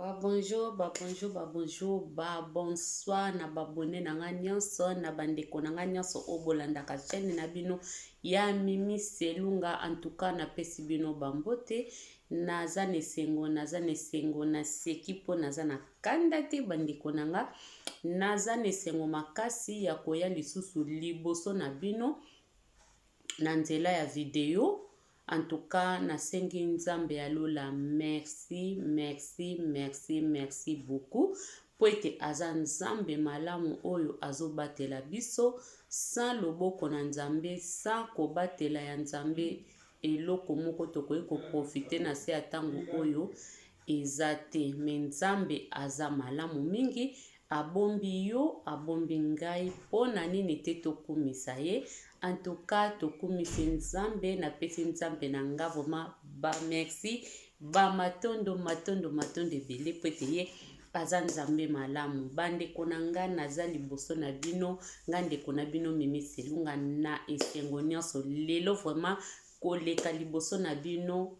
Bonjour, bonjour, bonsoir, na babone na nga nyonso, na bandeko na nga nyonso obolandaka chaîne na bino ya Mimi Selunga. En tout cas na pesi bino bambote, naza nesengo na seki po naza na kanda te bandeko na nga, naza nesengo makasi ya koya lisusu liboso na bino na nzela ya video. En tout cas, nasengi nzambe ya lola, merci beaucoup. Poete aza nzambe malamu oyo azobatela biso, sans loboko na nzambe, sans kobatela ya nzambe, eloko moko tokoki koprofite na se ya tango oyo ezate. Me nzambe aza malamu mingi, abombi yo, abombi ngai, pona nini te tokumisa ye. En tout cas, tokumisi nzambe, na pesi nzambe na nga vraiment ba merci, ba matondo ebele poete ye aza nzambe malamu. Bandeko na nga naza liboso na bino, nga ndeko na bino Mimi Selunga na esengo nyonso. Lelo vraiment koleka liboso na bino,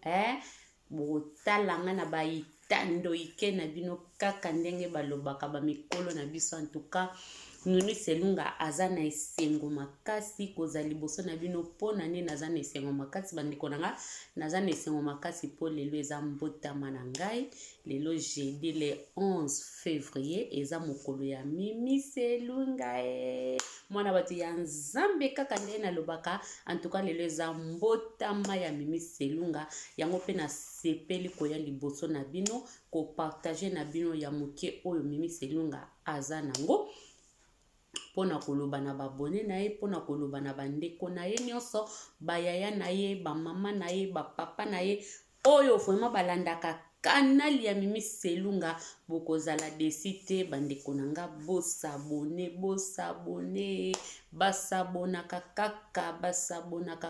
botalanga na baitando ike na bino kaka ndenge balobaka ba mikolo na biso. En tout cas, Mimi Selunga aza na esengo makasi koza liboso na bino. Pona nini naza na esengo makasi bandeko na nga? Naza na esengo makasi po lelo eza mbotama na ngai. Lelo jeudi le 11 février eza mokolo ya Mimi Selunga. Mwana batu ya nzambe kaka ndenge nalobaka. En tout cas lelo eza mbotama ya Mimi Selunga. Yango pe na sepeli koya liboso na bino, ko partager na bino ya moke oyo Mimi Selunga aza nango. Pona koloba na babone na ye, pona koloba na bandeko na ye nyonso, bayaya na ye, ba mama na ye, ba papa na ye, oyo vraiment balandaka kanali ya Mimi Selunga. Bokozala desi te bandeko na nga, basabonaka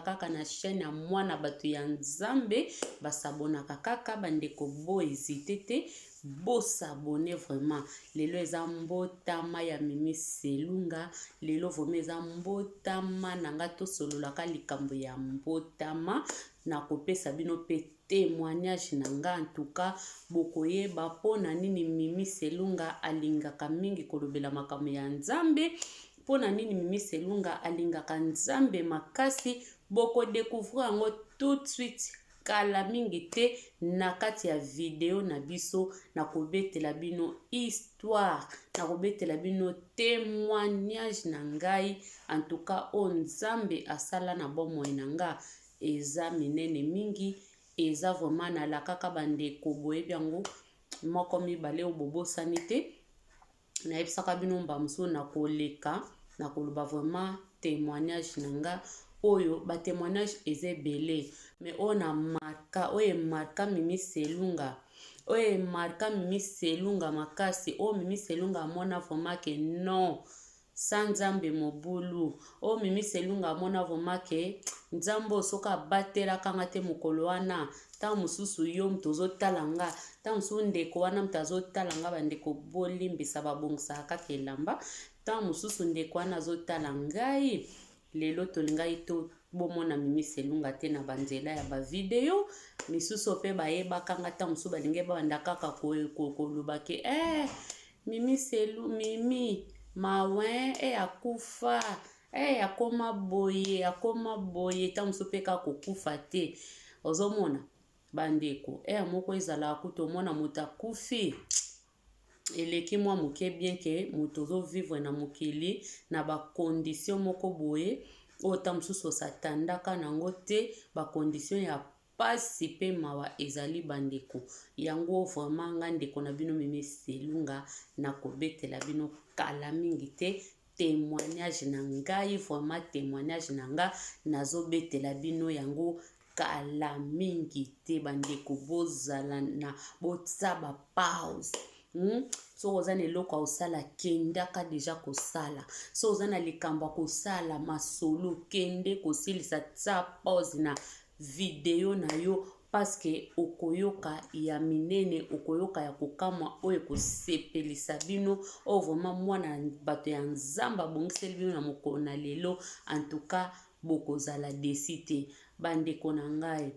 kaka na chaîne ya mwana batu ya nzambe, basabonaka kaka bandeko, bo hésite te, bosabone vraiment. Lelo eza mbotama ya Mimi Selunga, lelo vraiment eza mbotama nanga, tosololaka likambo ya mbotama, na kopesa bino pe témoignage nanga. En tout cas bokoyeba pona nini Mimi Selunga alingaka mingi kolobela makambo ya nzambe, pona nini Mimi Selunga alingaka nzambe makasi. Boko découvrir yango tout de suite kala mingi te na kati ya video na biso, na kobetela bino histoire, na kobetela bino témoignage na ngai. En tout cas o nzambe asala na bomoi na nga eza minene mingi, eza vraiment na la kaka bandeko boyebi yango moko mibale o bobosani te. Na yebisaka bino mbamso na koleka na koloba vraiment témoignage na nga oyo ba témoignage eza ebele, mais ona marka oyo marka Mimi Selunga, oyo marka Mimi Selunga makasi, o Mimi Selunga mona vraiment que non sans nzambe mobulu, o Mimi Selunga mona vraiment que nzambo soka batela kanga te mokolo wana, ta mususu yo mtozo talanga, ta mususu ndeko wana mtazo talanga bandeko bolimbisa babongisa kaka elamba, ta mususu ndeko wana zo talangai. Lelo tolingai to bomona Mimi Selunga te na banzela ya ba video misusu pe bayeba kanga ta mususu balinge banda kaka koloba ke Mimi Mimi mawe akufa akoma boye ta mususu pe kaka kokufa te. Ozomona bandeko moko ezala kuto mona mutakufi eleki mwa moke, bien ke motozo vivre na mokili na ba condition moko boye ota mususu satandaka nango te, ba condition ya pasi pe mawa ezali bandeko. Yango vraiment nga ndeko na bino Mimi Selunga na kobetela bino kala mingi te, témoignage na ngai, vraiment témoignage na nga nazo betela bino yango kala mingi te bandeko. Bozala na botsa ba pause. So oza na eloko osala kendaka deja kosala, so oza na likambo kosala masolo kende kosilisa, tsa pause na video na yo, parce que okoyoka ya minene, okoyoka ya kokamwa oyo kosepelisa bino, o vraiment mwana bato ya nzamba bongiseli bino na mokolo na lelo. En tout cas bokozala desi te bandeko na ngai,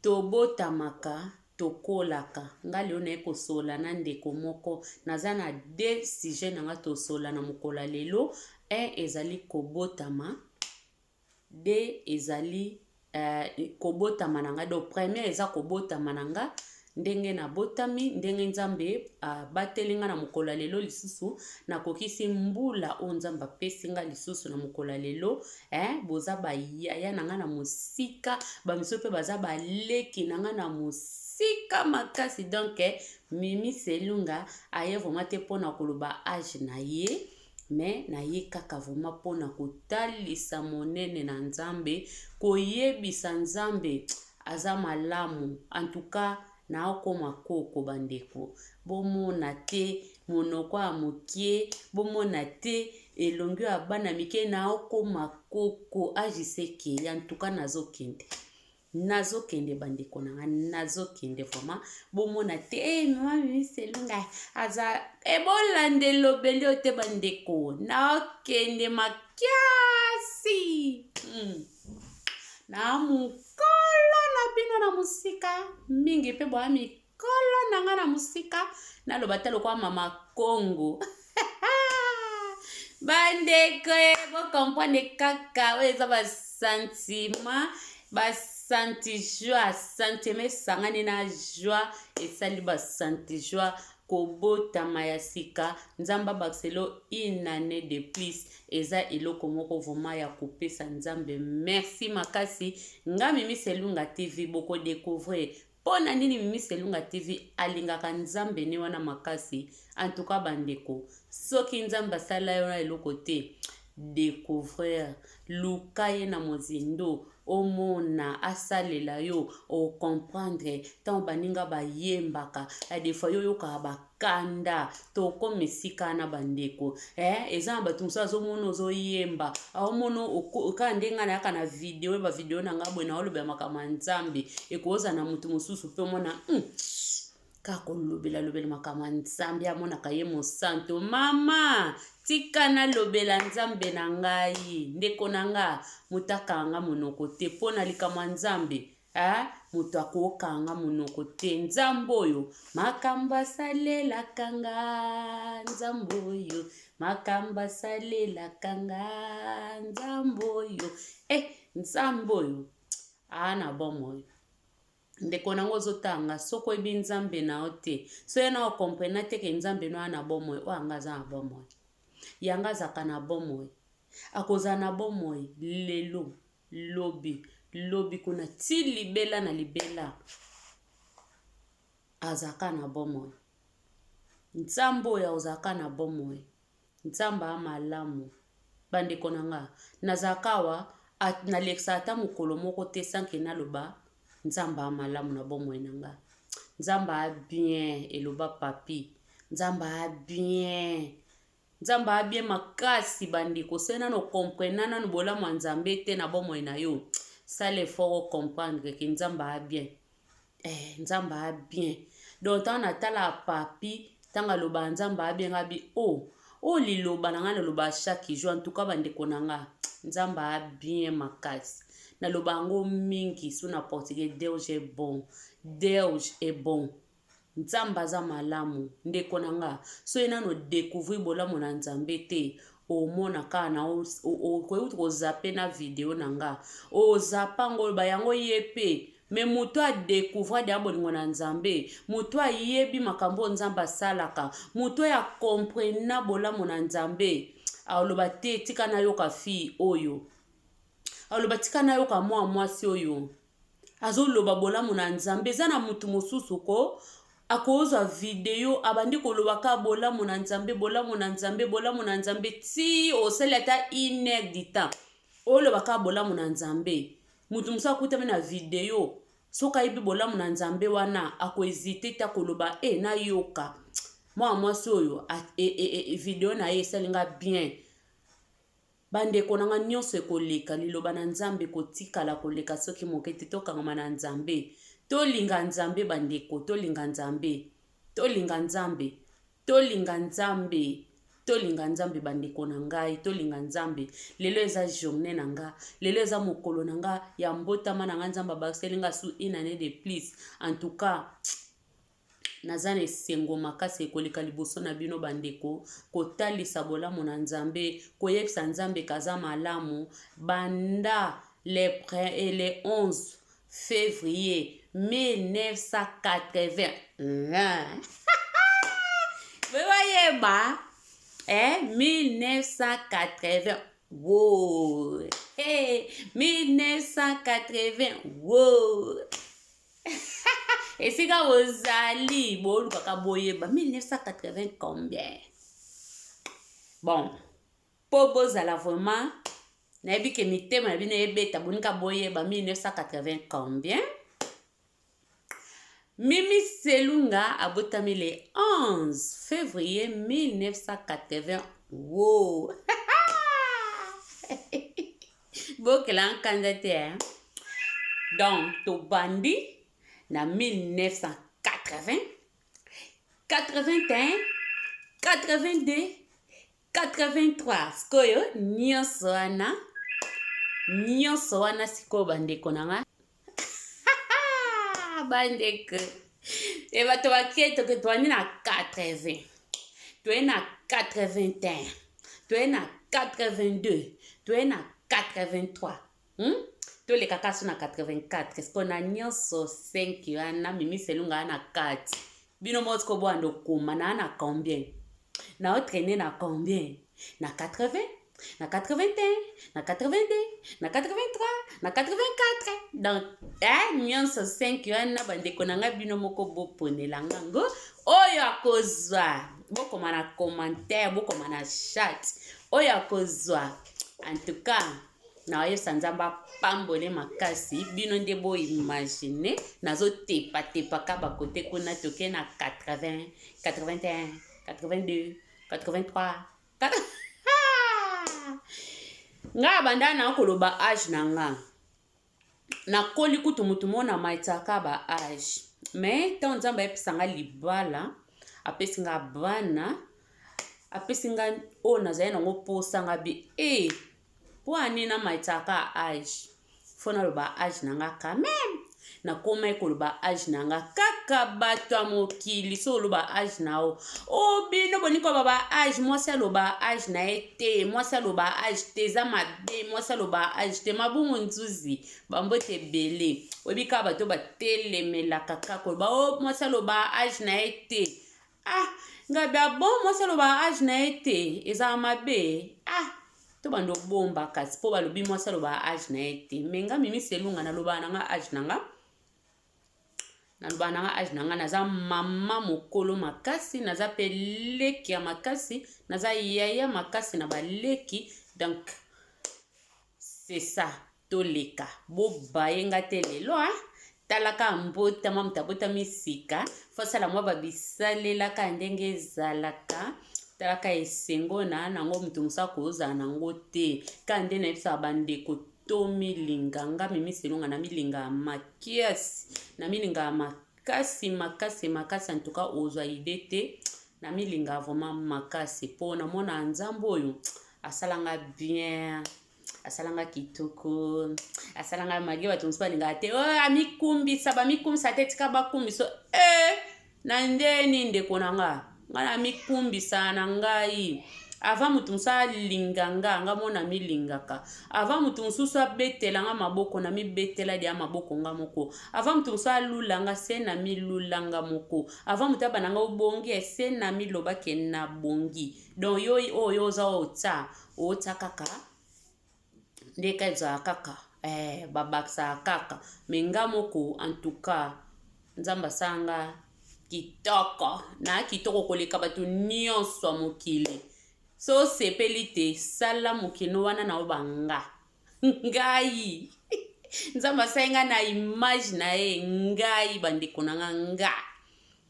tobotamaka tokolaka nga leo na ekosola na ndeko moko naza na 2 sujet nanga tosola na mokola lelo. 1 ezali kobotama, 2 ezali kobotama nanga. Donc premier eza kobotama nanga ndenge na botami ndenge nzambe batelinga na mokola lelo lisusu nakokisi mbula o nzambe apesinga lisusu na mokola lelo. Boza bayaya nanga na mosika bamiso mpe baza baleki nanga na mosika makasi. Donc Mimi Selunga aye vraiment te mpona koloba age na ye, mais na ye kaka vraiment mpona kotalisa monene na nzambe, koyebisa nzambe aza malamu. En tout cas na okoma koko bandeko, bomona te monoko ya mokie, bomona te elongo ya bana mike, na okoma koko ajisekeli. En tout cas nazokende bandeko nanga, nazokende vraiment bomona te mama Mimi Selunga aza ebolande lobeli ote bandeko, naokende makiasi na mukolo na bino na musika mingi pe boa mikolo nanga na musika na lobata lokwa mama Kongo bandeko bo comprendre kaka oyo eza basentiment basanti joie, sentiment sangani na joie esali basanti joie kobotama ya sika nzamba bakselo une année de plus eza eloko moko vraiment ya kopesa nzambe merci makasi. Nga Mimi Selunga TV boko découvrir pona nini Mimi Selunga TV alingaka nzambe ne wana makasi. En tout cas bandeko, soki nzamba sala yo na eloko te, découvrir lukaye na mozindo omona asalela yo o comprendre tant baninga bayembaka des fois yo yoka bakanda to komisika na bandeko eza ba tumsa zo mono zo yemba aomono ka ndenga na kana video ba video na ngabwe na olobe makama nzambe ekoza na mutu mususu pe mona kako lobela makama nzambe amona kaye mo santo mama tika na lobela nzambe na ngai ndeko nanga mutakanga monoko te pona likama nzambe mutu akokanga monoko te nzambe oyo makamba salela kanga nzambe oyo makamba salela kanga nzambe oyo nzambe oyo na bomo ndeko nango zotanga soko ebi nzambe na ote so yana okomprena te ke nzambe no ana bomo o anga za na bomo yanga zaka na bomo akoza na bomo lelo lobi kuna ti libela na libela azaka na bomo nzambe oyo ozaka na bomo nzambe amalamu bandeko nanga nazakawa nalekisa ata mokolo moko te sanke naloba nzamba amalamu na bomo nanga nzamba a bien eloba papi nzamba a bien makasi bandeko sena no comprendre nanu bolamu nzambe te na bomo na yo sale fort comprendre que nzamba a bien nzamba a bien donc tant natala papi tanga loba nzamba a bien abi liloba nanga na loba chaque jour. En tout cas bandeko nanga nzamba a bien makasi na loba ngo mingi sous na portugais. Deus est bon nzamba za malamu ndeko nanga so ena no découvrir bolamu na nzambe te omona kana ko zappe na video nanga o zappa ngo bayango yepe me muto a découvrir de abolingo na nzambe muto a yebi makambo nzamba salaka muto ya comprendre bolamu na nzambe aloba te tika na yo ka fi oyo aloba tika na yo ka mwasi oyo azoloba bolamu na nzambe eza na mutu mosusu ko akozwa video abandi koloba ka bolamu na nzambe ti osali ata 1 heure du temps oloba ka bolamu na nzambe mutu musa kutami na video soka yebi bolamu na nzambe wana akohésite ta koloba na yoka mwasi oyo video na ye esalinga bien. Bandeko nanga nyonso ekoleka liloba na nzambe kotikala koleka soki mokete tokangama na nzambe tolinga nzambe bandeko tolinga nzambe tolinga nzambe bandeko na ngai tolinga nzambe lelo eza journée na nga lelo eza mokolo na nga ya mbotama na nga nzambe abakiselinga su une année de plus en tout cas naza na esengo makasi ekoleka liboso na bino bandeko kotalisa bolamu na nzambe koyebisa nzambe kaza malamu banda le 11 février 1980 Voyez-moi, 1980, wow, hey, 1980, wow. Et si quand vous allez, bon, 1980 combien? Bon, pour vous allez vraiment, n'avez que mi thème, n'avez pas bête, bonika boye, 1980 combien? Mimi Selunga a botami le 11 février 1980. Wow! Bon, que l'on candidat. Donc, to bandi, na 1980, 81, 82, 83. Skoyo, nyonso wana siko bandeko nanga. Bandeko. Et va te vaquer que toi na 80. Tu es na 81. Tu es na 82. Tu es na 83. Tu les caca sont na 84. Est-ce qu'on a nyonso 5 yana Mimi Selunga na 4. Bino mosko boando kuma na combien? Na entraîné na combien? Na 80. Na 81, na 82, na 83, na 84. Donc, nyonso 5 yana bandeko nanga bino moko boponela ngango. Oyo akozwa. Bokoma na commentaire, bokoma na chat. Oyo akozwa. En tout cas, na oyo sanzamba pambole makasi. Bino nde bo imagine. Nazo tepa kaba kote kuna toke na 80, 81, 82, 83, 80. Nga banda na koloba âge na nga na koli kutu mutu mona maitaka ba âge mais tant nzamba episanga libala apesinga bana apesinga ona zaye nango posanga bi po anina maitaka âge fona loba âge na nga quand même na koma ekoloba âge na nga kaka bato ya mokili so loba âge na o bino boniko baba âge mwasi aloba âge na ete mwasi aloba âge te eza mabe mwasi aloba âge te mabungu nzuzi bambote ebele oyebika bato batelemelaka kaka koloba mwasi aloba âge na ete ngabi bon mwasi aloba âge na ete eza mabe to bando bomba kasi po balobi mwasi aloba âge na ete menga Mimi Selunga naloba nanga âge nanga naloba nanga âge nanga naza mama mokolo makasi naza pe leki ya makasi naza yaya makasi na baleki donc c'est ça toleka bobayenga te lelo talaka mbotama mutabota misika fosala mwa babisalelaka ndenge ezalaka talaka esengo na nango mutu musa kozala nango te kande na yebisa bandeko tomilinga nga Mimi Selunga na milinga makiasi na milinga makasi en tout cas ozwa ide te na milinga vraiment makasi po na mona nzambo oyo asalanga bien asalanga kitoko asalanga magi bato musu balinga te amikumbisa te tika bakumbiso na ndeni ndeko na nga na mikumbisa na ngai ava mutu musu alinga nga mona milingaka ava mutu mususu abetela nga maboko na mibetela dia maboko nga moko ava mutu musu alulanga se na milulanga moko ava mutu abana nga obongi ese na miloba ke na bongi donc yo oza ota kaka ndeka eza kaka babaksa kaka menga moko en tout cas nzamba sanga kitoko na kitoko koleka bato nyonso mokili so sepeli te sala mokino wana na obanga ngai nzamba sainga na image na ngai bandeko nga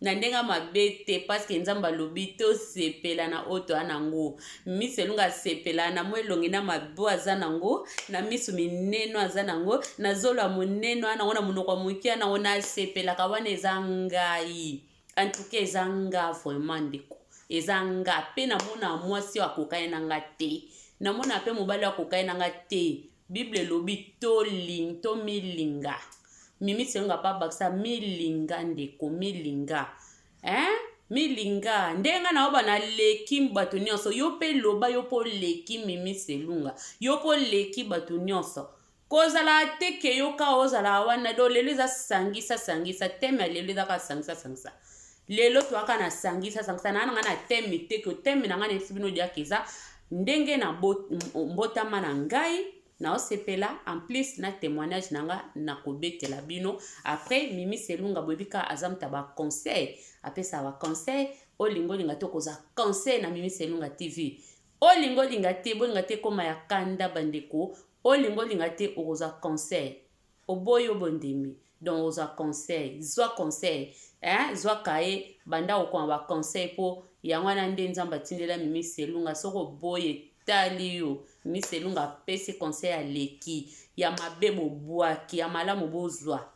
na ndenga mabete parce que nzamba lobi to sepela na oto anango Mimi Selunga sepela na mwelongi na mabu azanango na misu mineno azanango na zolo moneno anango na munoko mukia na ona sepela kawana ezangai en tout cas ezanga vraiment ndeko ezanga pe namona mwasi akokai nanga te namona pe mobali akokai nanga te Bible lobi to milinga Mimi Selunga pa baksa milinga ndeko milinga milinga ndenga na oba na leki bato nyonso yo pe loba yo po leki Mimi Selunga yo po leki bato nyonso kozala teke yo ka ozala wana do lelo eza sangisa teme lelo eza ka sangisa lelo to aka na sangisa na nga na teme teke teme na nga na sibino dia keza ndenge na mbotama na ngai na osepela en plus na témoignage nanga na kobetela bino après Mimi Selunga bobika azamta ba conseil apesa ba conseil olingo linga to koza conseil na Mimi Selunga TV olingo linga te bolinga te koma ya kanda bandeko olingo linga te okoza conseil oboyo bondemi donc oza conseil zwa conseil zwa kaye banda okoma ba conseil po yango na nde nzamba tindela Mimi Selunga soko boye tali yo Mimi Selunga pesi conseil ya leki ya mabe bobwaki ya malamu bozwa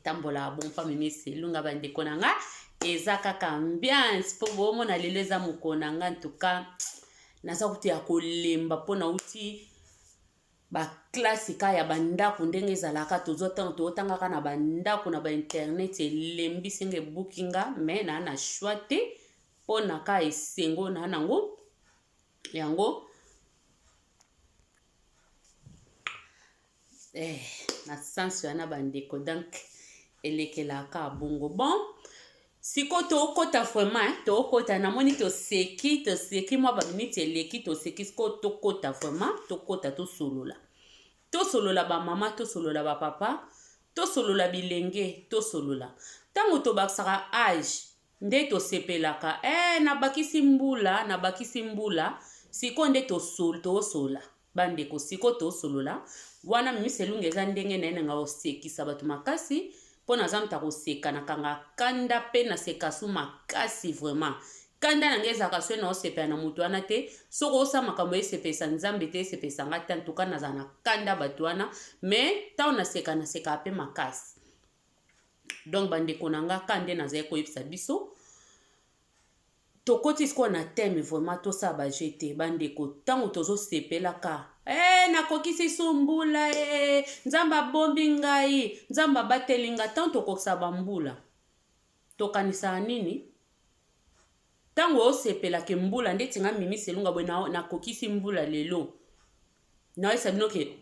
tambola bon pa Mimi Selunga bandeko nanga eza kaka ambiance po bomona lelo eza mokona nga ntuka naza kuti ya kolemba pona uti ba klasika ya bandako ndenge ezalaka tozotangaka na bandako na ba internet elembi senge bookinga mais na choix te pona ka esengo na nango yango na sens wana bandeko donc elekelaka bongo bon siko tokota vraiment tokota namoni toseki mwa baminiti eleki toseki siko tokota vraiment tokota tosolola bamama tosolola bapapa tosolola bilenge tosolola ntango tobakisaka age nde tosepelaka nabakisi mbula siko nde tosola bandeko siko tosolola wana Mimi Selunga eza ndenge naye nga osekisa bato makasi po naza muta koseka nakanga kanda pe naseka su makasi vraiment kanda nange ezalaka so na osepela na moto wana te soko osa makambo esepesa nzambe te esepesa nga te antuka naza na kanda bato wana mais ntango naseka pe makasi donc bandeko nanga kande nazali koyebisa biso tokoti sikoyo na teme vraiment tosala bajete bandeko ntango tozosepelaka nakokisi so mbula nzambe abombi ngai nzambe abateli nga ntango tokokisa bambula tokanisaka nini ntango osepelaka mbula ndeti nga Mimi Selunga boye nakokisi mbula lelo naoyesa bino ke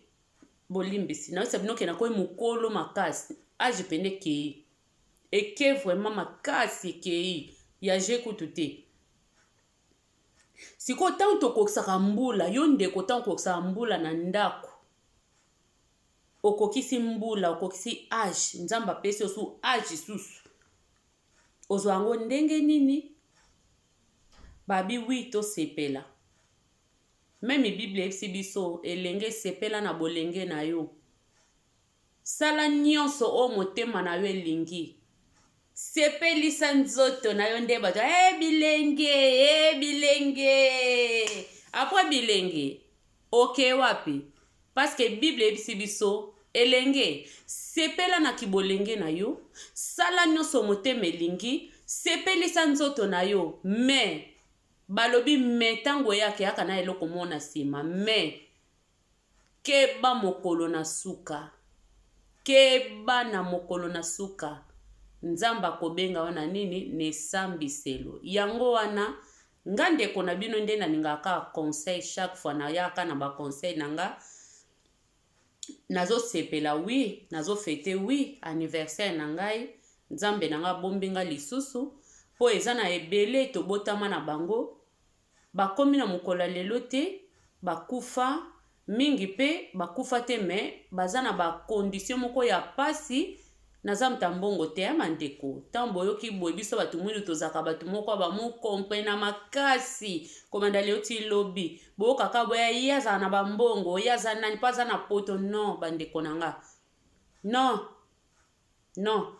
bolimbisi naoyesa bino ke nakoyi mokolo makasi age pende kei eke vraiment makasi kei ya je kutu te siko ntango tokokisaka mbula yo ndeko ntango okokisaka mbula na ndako okokisi mbula okokisi age nzambe apesi osu age susu ozwa yango ndenge nini babi wi tosepela meme Bible eyebisi biso elenge sepela na bolenge na yo sala nyonso o motema na yo elingi sepelisa nzoto na yo nde bato bilenge apres bilenge oke wapi parce que Bible eyebisi biso elenge sepela na kibolenge na yo sala nyonso motema elingi sepelisa nzoto na yo mais balobi me ntango eyaka yaka na eloko mona nsima mais keba mokolo na suka keba na mokolo na suka nzamba kobenga wana nini nesambiselo yango wana nga ndeko na bino nde nalingaka conseil chaque fois nayaka na ba conseil nanga nazosepela wi nazofete wi anniversaire na ngai nzambe nanga bombinga lisusu po eza na ebele tobotama na bango bakomi na mokolo lelo te bakufa mingi pe bakufa te me baza na ba condition moko ya pasi naza mtambongo te ya mandeko tambo yoki boye biso batu mwini tozaka batu moko ba mu comprena makasi komanda leo ti lobi bo kaka boya yaza na bambongo yaza nani paza na poto non bandeko nanga non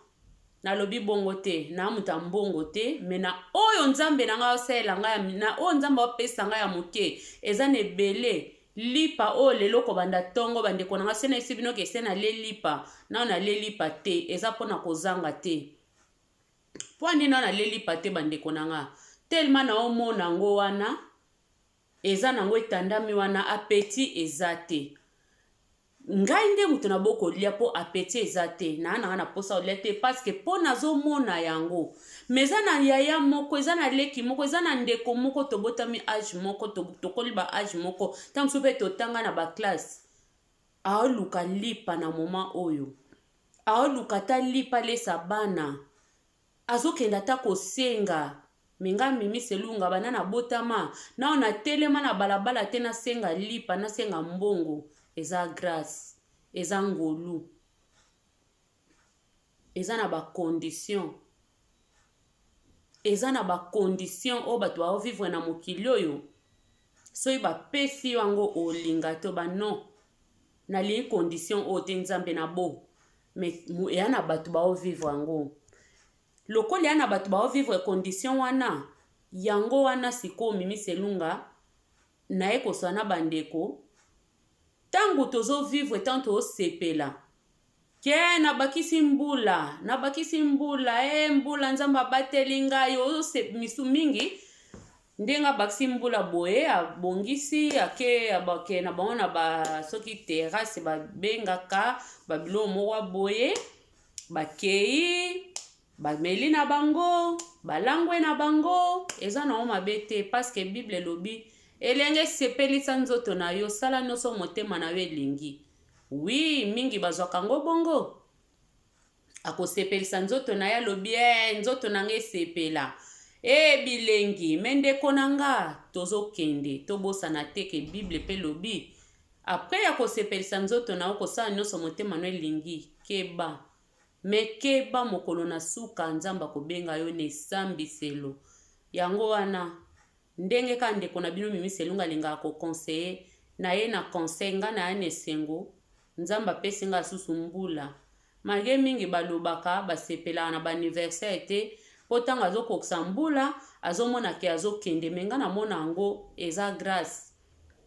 na lobi bongo te na mutambongo te me na oyo nzambe nanga osela nga na oyo nzambe opesa nga ya moke eza na ebele lipa o lelo ko banda tongo bandeko nanga sena esi bino ke sena le lipa na le lipa te eza pona kozanga te po nini na lelipa te bandeko na nga tellement na omona ngo wana eza nango etandami wana apeti eza te ngai nde mutu na bokolia po apeti eza te na nga na posa olia te parce que po nazomona yango mais eza na yaya moko eza na leki moko eza na ndeko moko tobotami age moko tokoli ba age moko ntango mosusu mpe totanga na baklasse aoluka lipa na moma oyo aoluka ta lipa lesa bana azokenda ta kosenga minga mimi selunga bana na botama nao na telema na balabala te nasenga lipa nasenga mbongo eza grâce eza ngolu eza na bacondition eza na bacondition oyo bato baovivre na mokili oyo soki bapesi yango olinga to banon nalingi condition oyo te nzambe na bo mais eya na bato baovivre yango lokola eya na bato baovivre condition wana yango wana sikoyo mimi selunga naye koswa na bandeko ntango tozovivre ntango tozosepela ke nabakisi mbula mbula nzambe abateli ngai misu mingi ndenga bakisi mbula boye abongisi ake na bango na soki terrasse babengaka babilo moko boye bakei bameli na bango balangwe na bango eza na mabe te parce que bible elobi elenge sepelisa nzoto na yo sala nyonso motema na yo elingi wi mingi bazwaka ngo bongo akosepelisa nzoto na ye alobi nzoto na nga esepela bilengi me ndeko na nga tozokende tobosana te ke bible mpe lobi apres ya kosepelisa nzoto na yo kosala nyonso motema na yo elingi keba me keba mokolo na suka nzambe akobenga yo na esambiselo yango wana ndenge ka ndeko na bino mimi selunga alingaka kokonseye na ye na conseil nga na ye na esengo nzambe apesi nga susu mbula malgré mingi balobaka basepelaka na baaniversaire te po ntango azokokisa mbula azomona ke azokende me nga namona yango eza grâce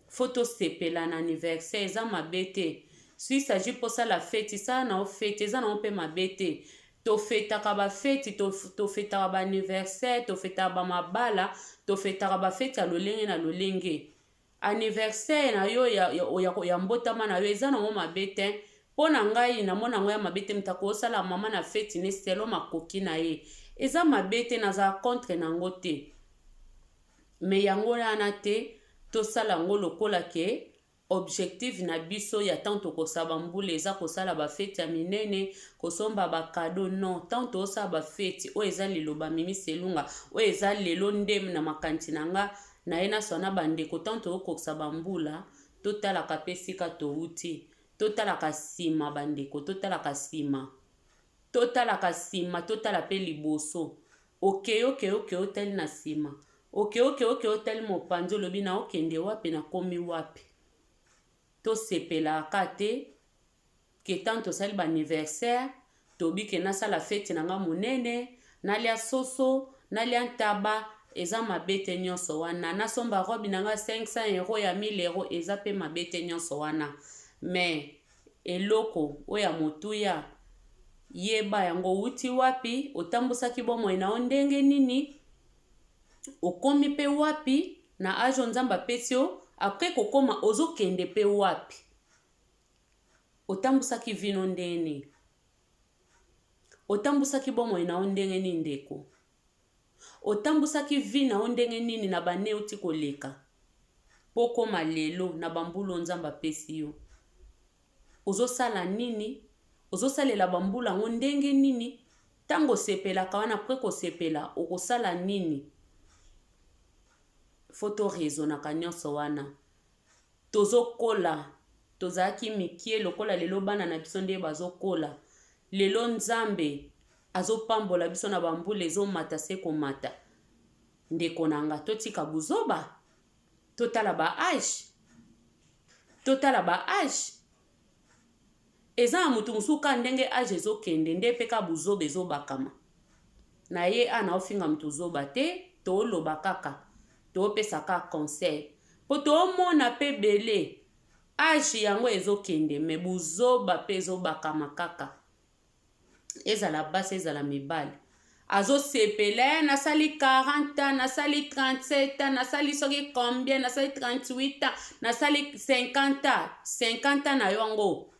fo tosepela na anniversaire eza mabe te soki sagi posala feti sala nao feti eza nao mpe mabe te tofetaka bafeti tofetaka baaniversaire tofetaka bamabala tofetaka bafeti ya lolenge na lolenge anniversaire na yo ya mbotama na yo eza nango mabe te mpo na ngai namona yango ya mabe te mutako osala mama na feti ne selo makoki na ye eza mabe te nazala contre nango te me yango wana te tosala yango lokola ke objectif na biso ya tant tokosala mbula eza kosala bafeti ya minene kosomba bakado non tant tosala bafeti oyo eza lelo bamimi selunga oyo eza lelo nde na makanti na nga na ye naswa na bandeko tant tokokisa bambula totalaka mpe sika touti totalaka nsima bandeko totalaka nsima totala mpe liboso okeyoke otali na nsima okeyoke otali mopanzi olobi na okende wapi nakomi wapi tosepelaka te ke tant tosali baaniversaire tobike nasala feti na nga monene nalia soso nalia ntaba eza mabe te nyonso wana nasomba robi na nga 500 euro ya 1000 euro eza mpe mabe te nyonso wana me eloko oyo ya motuya yeba yango uti wapi otambusaki bomoi na yo ndenge nini okomi mpe wapi na ajo nzambe apesi yo apres kokoma ozokende mpe wapi otambusaki vino ndeni otambusaki bomoi na yo ndenge nini ndeko otambusaki vi na yo ndenge nini na bane oti koleka po koma lelo na bambula nzambe apesi yo ozosala nini ozosalela bambula yango ndenge nini ntango osepelaka wana apres kosepela okosala nini fo torezonaka nyonso wana tozokola tozalaki mikie lokola lelo bana na biso nde bazokola lelo nzambe azopambola biso na bambula ezomata se komata ndeko nanga totika buzoba totala ba age eza na mutu musuka ndenge age ezokende nde mpe ka buzoba ezobakama na ye ana ofinga mutu zoba te toloba kaka topesa ka conseil po tomona mpe bele age yango ezokende me buzoba mpe ezobakama kaka ezala basi ezala mibali azo sepele nasali 40 nasali 37 nasali soki combien nasali 38 nasali 50 na yango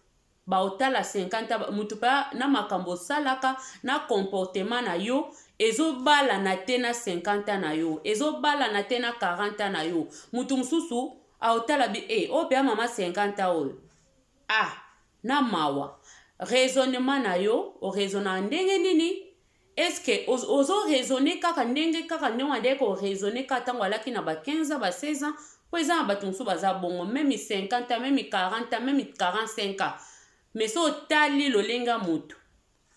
baotala 50 mutu pa na makambo salaka na comportement na yo ezobala na te na 50 na yo ezobala na te na 40 na yo mutu mususu aotala bi opea mama 50 oyo na mawa raisonnement na yo oraisonna ndenge nini eske ozo raisonner kaka ndenge wande ko raisonner ka tango alaki na ba 15 ba 16 ans po eza na bato mosusu baza bongo même 50 même 40 même 45 ans mais so tali lolenga mutu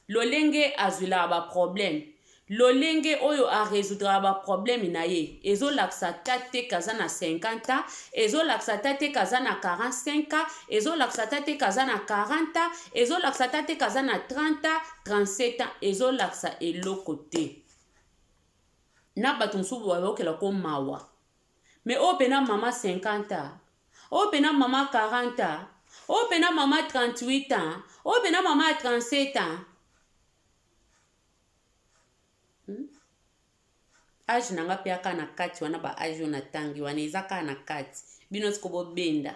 lolenge azwila ba problème lolenge oyo a résoudre ba problème na ye ezolakisa tate kaza na 50 ans ezolakisa tate kaza na 45 ans ezolakisa tate kaza na 40 ans ezolakisa tate kaza na 30 ans 37 ans ezolakisa eloko te na bato mosusu bayokela ko mawa mais oyo pena mama 50 ans oyo pena mama 40 ans oyo pena mama 38 ans oyo pena mama 37 ans age nanga pe aka na kati wana ba age na tangi wana ezaka na kati bino siko bobenda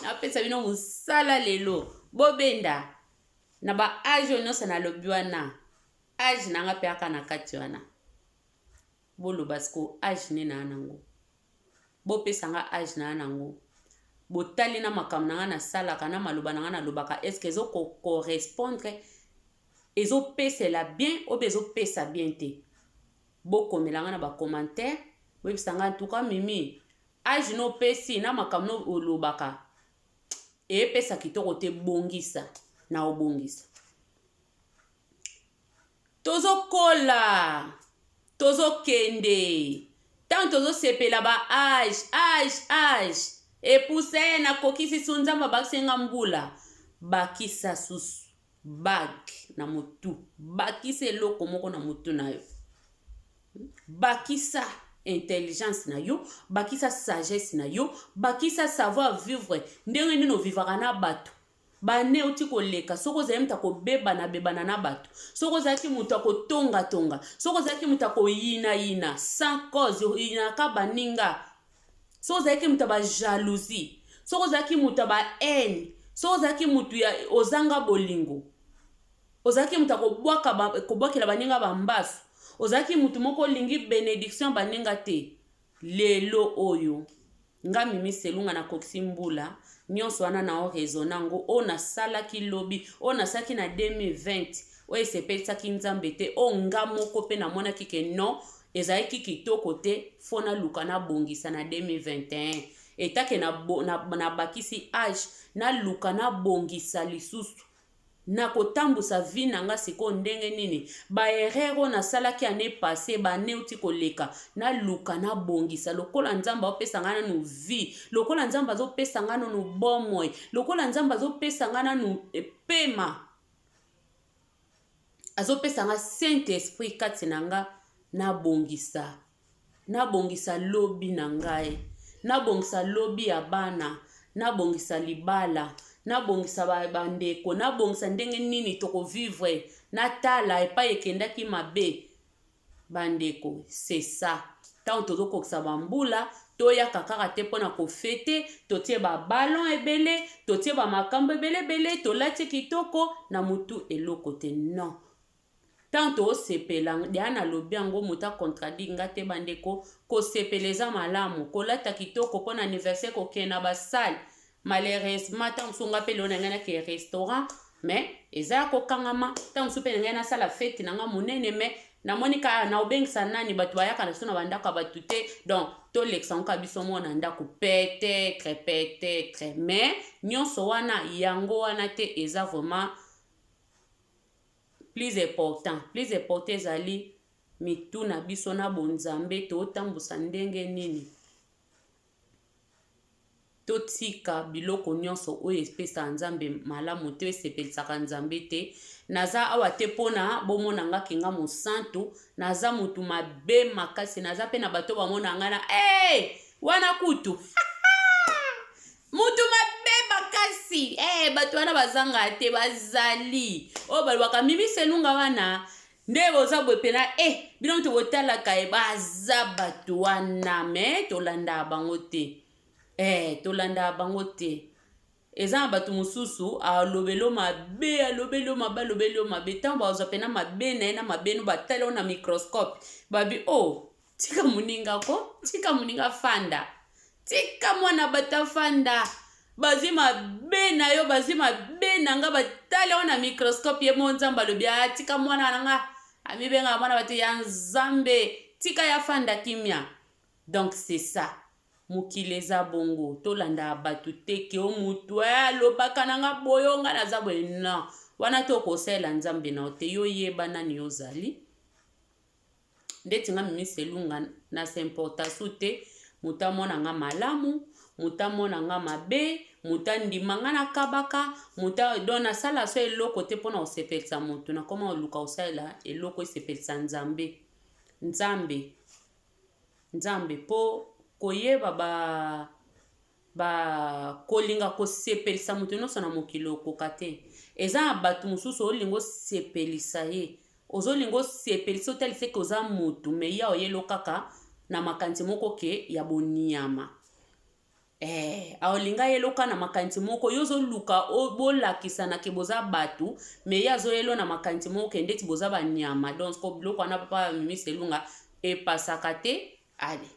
na pesa bino musala lelo bobenda na ba age nyonso na lobi wana age nanga pe aka na kati wana boloba siko age ne na nango bopesa nga age na nango botali na makambo nanga na salaka na maloba nanga na lobaka eske ezo correspondre ezopesela bien obe ezopesa bien te bokomelanga na bacommentaire boyebisanga ntuka mimi age no pesi na makambo no olobaka epesa kitoko te bongisa na obongisa tozokola tozokende tant tozosepela ba age epuse na kokisi sunzamba bakisenga mbula bakisa susu bag na mutu bakisa eloko moko na mutu na yo bakisa intelligence na yo bakisa sagesse na yo bakisa savoir vivre ndenge nini ovivaka na bato bane uti koleka soko ozali mutu akobebana na bato soko ozalaki mutu akotonga soko ozalaki mutu akoyina sans cause oyinaka baninga soko ozalaki mutu ba jalousie soko ozalaki mutu ba haine soko ozalaki mutu ya ozanga bolingo ozalaki mutu akobwakela baninga bambasu ozalaki mutu moko olingi bénédiction baninga te lelo oyo nga mimi selunga na kokisi mbula nyonso wana na o raisonnango o nasalaki lobi o nasalaki na 2020 o esepesaki nzambe te o nga moko pe namonaki ke non ezalaki kitoko te fona luka na bongisa na 2021 etake na bakisi age na luka na bongisa lisusu na kotambusa vi nanga siko ndenge nini ba erreur na salaki ane passé ba neuti koleka na luka na bongisa lokola nzamba opesa ngana nu vi lokola nzamba azopesa ngana nu bomoi lokola nzamba azopesa ngana nu pema azopesa nga Saint Esprit kati nanga na bongisa lobi na ngai na bongisa lobi ya bana na bongisa libala na bongisa bandeko na bongisa ndenge nini toko vivre na tala epa ekendaki mabe bandeko c'est ça tant tozokokisa bambula toyaka kaka te mpona kofete totie babalon ebele totie bamakambo ebele tolati kitoko na mutu eloko te non tant osepela deya nalobi yango moto akontradire nga te bandeko kosepela eza malamu kolata kitoko mpona anniversaire kokende na basale malheureusement tant mosunga pe leo na ngai nake restaurant mais eza kokangama tant mosu pe na ngai nasala fete na nga monene mais namoni ka na obengisa nani bato bayaka na so na bandako ya bato te donc tolekisa nkoka biso mona ndako peut-être mais nyonso wana yango wana te eza vraiment plus important ezali mituna biso na bonzambe totambusa ndenge nini totika biloko nyonso oyo espesa nzambe malamu te esepelisaka nzambe te naza awa te pona bomona nga kenga mosantu naza mutu mabe makasi naza pe na bato bamona nga na wana kutu mutu mabe makasi bato wana bazanga te bazali o balwaka mimi selunga wana nde boza boye pena bino moto botalaka ye baza bato wana me tolandaka bango te tolandaka bango te eza na bato mosusu alobeli mabe alobeli mabe alobeli mabe ntango bazwa pena mabe na ye na mabe no batali o na microscope babi tika moninga ko tika moninga fanda tika mwana bato fanda bazwi mabe na yo bazwi mabe na nga batali o na microscope ye mo nzambe alobi tika mwana na nga amibenga mwana bato ya nzambe tika ya fanda kimia. Donc c'est ça mokili eza bongo tolandaka bato te ke o mutu alobaka na nga boye nga naza boye non wana tokosalela nzambe na yo te yo yeba nani ozali ndeti nga Mimi Selunga na s'importation te mutu amona nga malamu mutu amona nga mabe mutu andima nga nakabaka mutu don nasala so eloko te mpona kosepelisa mutu nakoma oluka kosalela eloko esepelisa nzambe mpo koyeba kolinga kosepelisa mutu nyonso na mokili okoka te eza na bato mosusu olinga osepelisa ye ozolinga osepelisa otalisa ke oza mutu me ya oyelo kaka na makanisi moko ke ya boniama aolinga yeloka na makanisi moko yo ozoluka bolakisana ke boza bato me ye azoyelo na makanisi moko ke ndeti boza banyama donc biloko wana papa Mimi Selunga epasaka te ale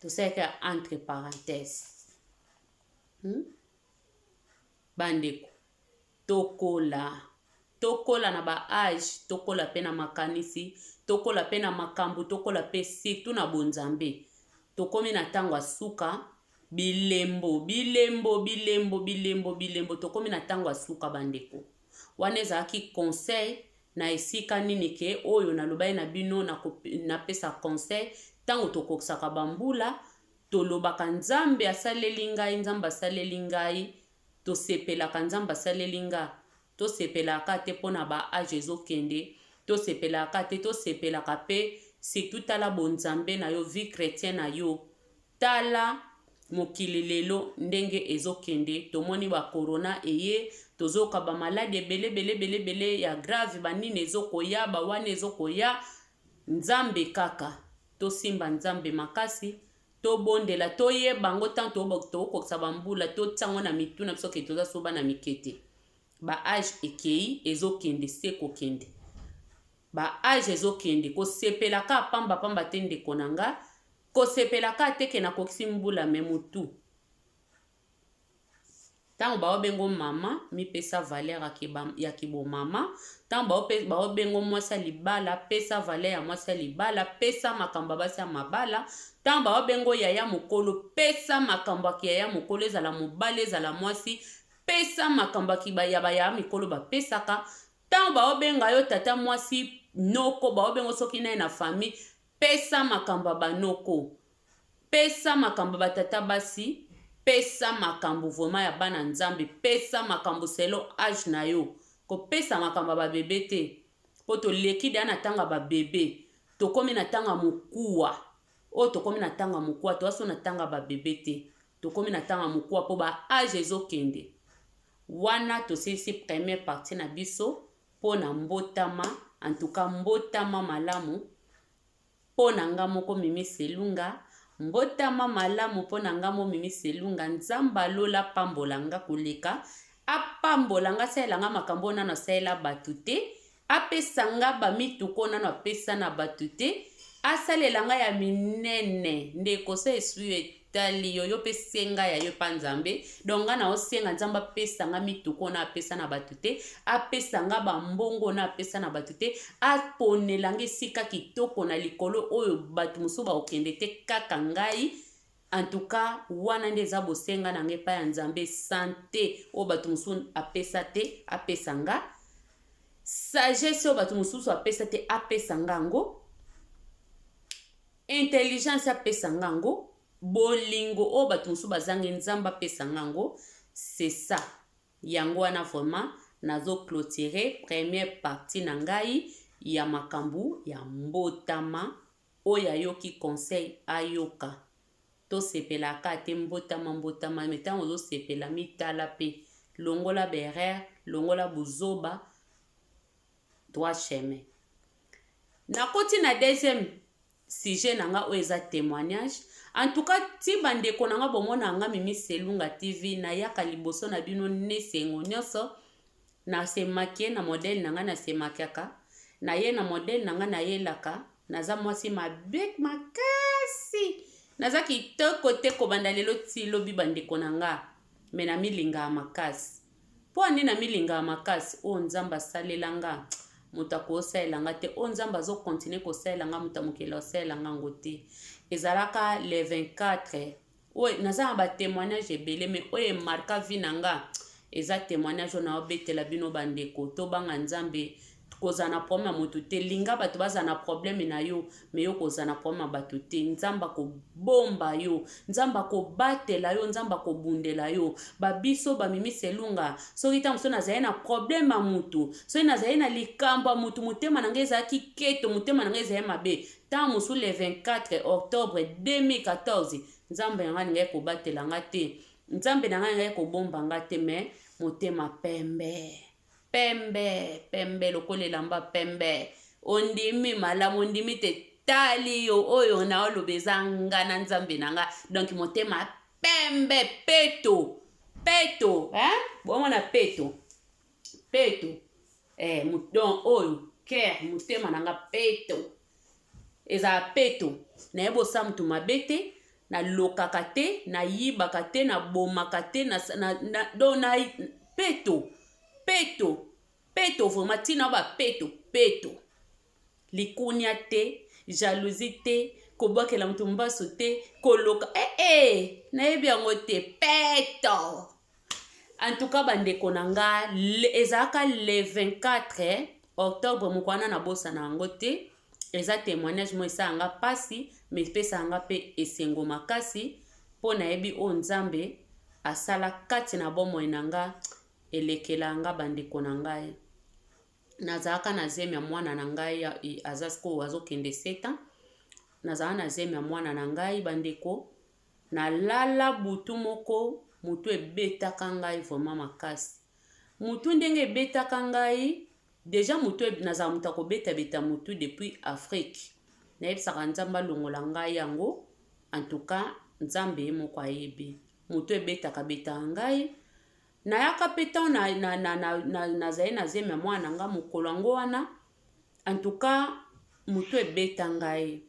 tosalaka entre parenthèses bandeko tokola na baage tokola mpe na makanisi tokola mpe na makambo tokola mpe surtout na bonzambe tokomi na ntango ya suka bilembo tokomi na ntango ya suka bandeko wana ezalaki conseil na esika nini ke oyo nalobai na bino napesa conseil ntango tokokisaka bambula tolobaka nzambe asaleli ngai nzambe asaleli ngai tosepelaka nzambe asaleli nga tosepelaka te mpona baage ezokende tosepelaka te tosepelaka mpe surtout tala bonzambe na yo vie chrétien na yo tala mokili lelo ndenge ezokende tomoni bakorona eye tozoka bamaladi ebele ya grave banini ezokoya bawana ezokoya nzambe kaka tosimba nzambe makasi tobondela toyeba ngo ntango tokokisa bambula totiango na mituna biso ke toza soba na mikete baage ekei ezokende se kokende baage ezokende kosepelaka pamba te ndeko na nga kosepelaka teke na kokisi mbula me mutu ntango baobengo mama mipesa valeur ya kibomama ntango baobengo mwasi ya libala pesa valeur ya mwasi ya libala pesa makambo basi ya mabala ntango baobengo yaya mokolo pesa makambo ya yaya mokolo ezala mobali ezala mwasi pesa makambo ya bayaya mikolo bapesaka ntango baobenga yo tata mwasi noko baobengo soki naye na famille pesa makambo ya banoko pesa makambo batata basi pesa makambo vraimen ya bana nzambe pesa makambo selo age na yo kopesa makambo ya babebe te mpo toleki deya na ntango ya babebe tokomi na ntango ya mokuwa oyo tokomi na ntango ya mokuwa toaso na ntango ya babebe te tokomi na ntango ya mokuwa mpo baage ezokende wana tosilisi première partie na biso mpo na mbotama antuka mbotama malamu mpo na nga moko Mimi Selunga mbotama malamu mpo na nga mo Mimi Selunga nzambe alola pambola nga koleka apambola nga salela nga makambo nano asalela bato te apesa nga bamituko nano apesa na bato te asalela nga ya minene ndeko so esui etali yo mpe senga ya yo mpa nzambe donc nga na osenga nzambe apesa nga mituko na apesa na bato te apesa nga bambongo na apesa na bato te aponela nga esika kitoko na likolo oyo bato mosusu bakokende te kaka ngai antuka wana nde eza bosenga na nga epai ya nzambe sante oyo bato mosusu apesa te apesa nga sagesse oyo bato mosusu apesa te apesa nga yango intelligence apesa nga yango bolingo oyo bato mosusu bazangi nzambe apesa nga yango c'est ça yango wana vraiment nazoclôturer première partie na ngai ya makambo ya mbotama oyo ayoki conseil ayoka tosepelaka te mbotama metango ozosepela mitala pe longola berere longola buzoba droit chemin. Na koti na deuxième sujet nanga oeza témoignage. En tout cas, ti bandeko nanga bomona nga Mimi Selunga TV na yaka liboso na bino nesengo nyonso na se maquiller na modèle nanga na se makiaka na ye na modèle nanga na yelaka naza mwasi mabek makasi naza kitoko te kobanda lelo ti lobi bandeko nanga me na milinga makasi po ani na milinga makasi o nzamba salelanga muta ko saelanga te o nzamba zo continuer ko saelanga muta mukela saelanga ngote ezalaka le 24 oye naza ba témoignage ebele me oye marka vi nanga eza témoignage na obetela bino bandeko to banga nzambe kozana problème mutu te linga bato bazana problème na yo me yo kozana problème bato te nzamba ko bomba yo nzamba ko batela yo nzamba ko bundela yo babiso ba Mimi Selunga soki ta muso nazali na problème mutu soki nazali na likambo mutu mutema nanga ezalaki keto mutema nanga ezali mabe ta musu le 24 octobre 2014 nzambe yanga ngai ko batela nga te nzambe nanga ngai ko bomba nga te me mutema pembe lokolela mba pembe ondimi malamu ondimi te tali yo oyo na olobeza nga na nzambe nanga donc motema pembe peto bomona peto donc oyo cœur motema nanga peto eza peto na yebo sa mutu mabe te na lokaka te na yibaka te na bomaka te na peto vraiment tina ba peto likunya te jalousie te kobakela mutu mbaso te koloka na yebi yango te peto en tout cas bandeko nanga ezaka le 24 octobre mukwana na bosa na yango te eza témoignage mo esa anga pasi me pesa anga pe esengo makasi po na yebi o nzambe asala kati na bomoi nanga elekela nga bandeko na ngai nazalaka na zemi ya mwana na ngai aza siko azokende 7 ans nazalaka na zemi ya mwana na ngai bandeko nalala butu moko mutu ebetaka ngai vraiment makasi mutu ndenge ebetaka ngai déjà mutu nazala mutu akobeta mutu depuis Afrique nayebisaka nzambe alongola ngai yango en tout cas nzambe ye moko ayebi mutu ebetaka ngai nayaka peta nazali na zemi ya mwana nga mokolo yango wana en tout cas mutu ebeta ngai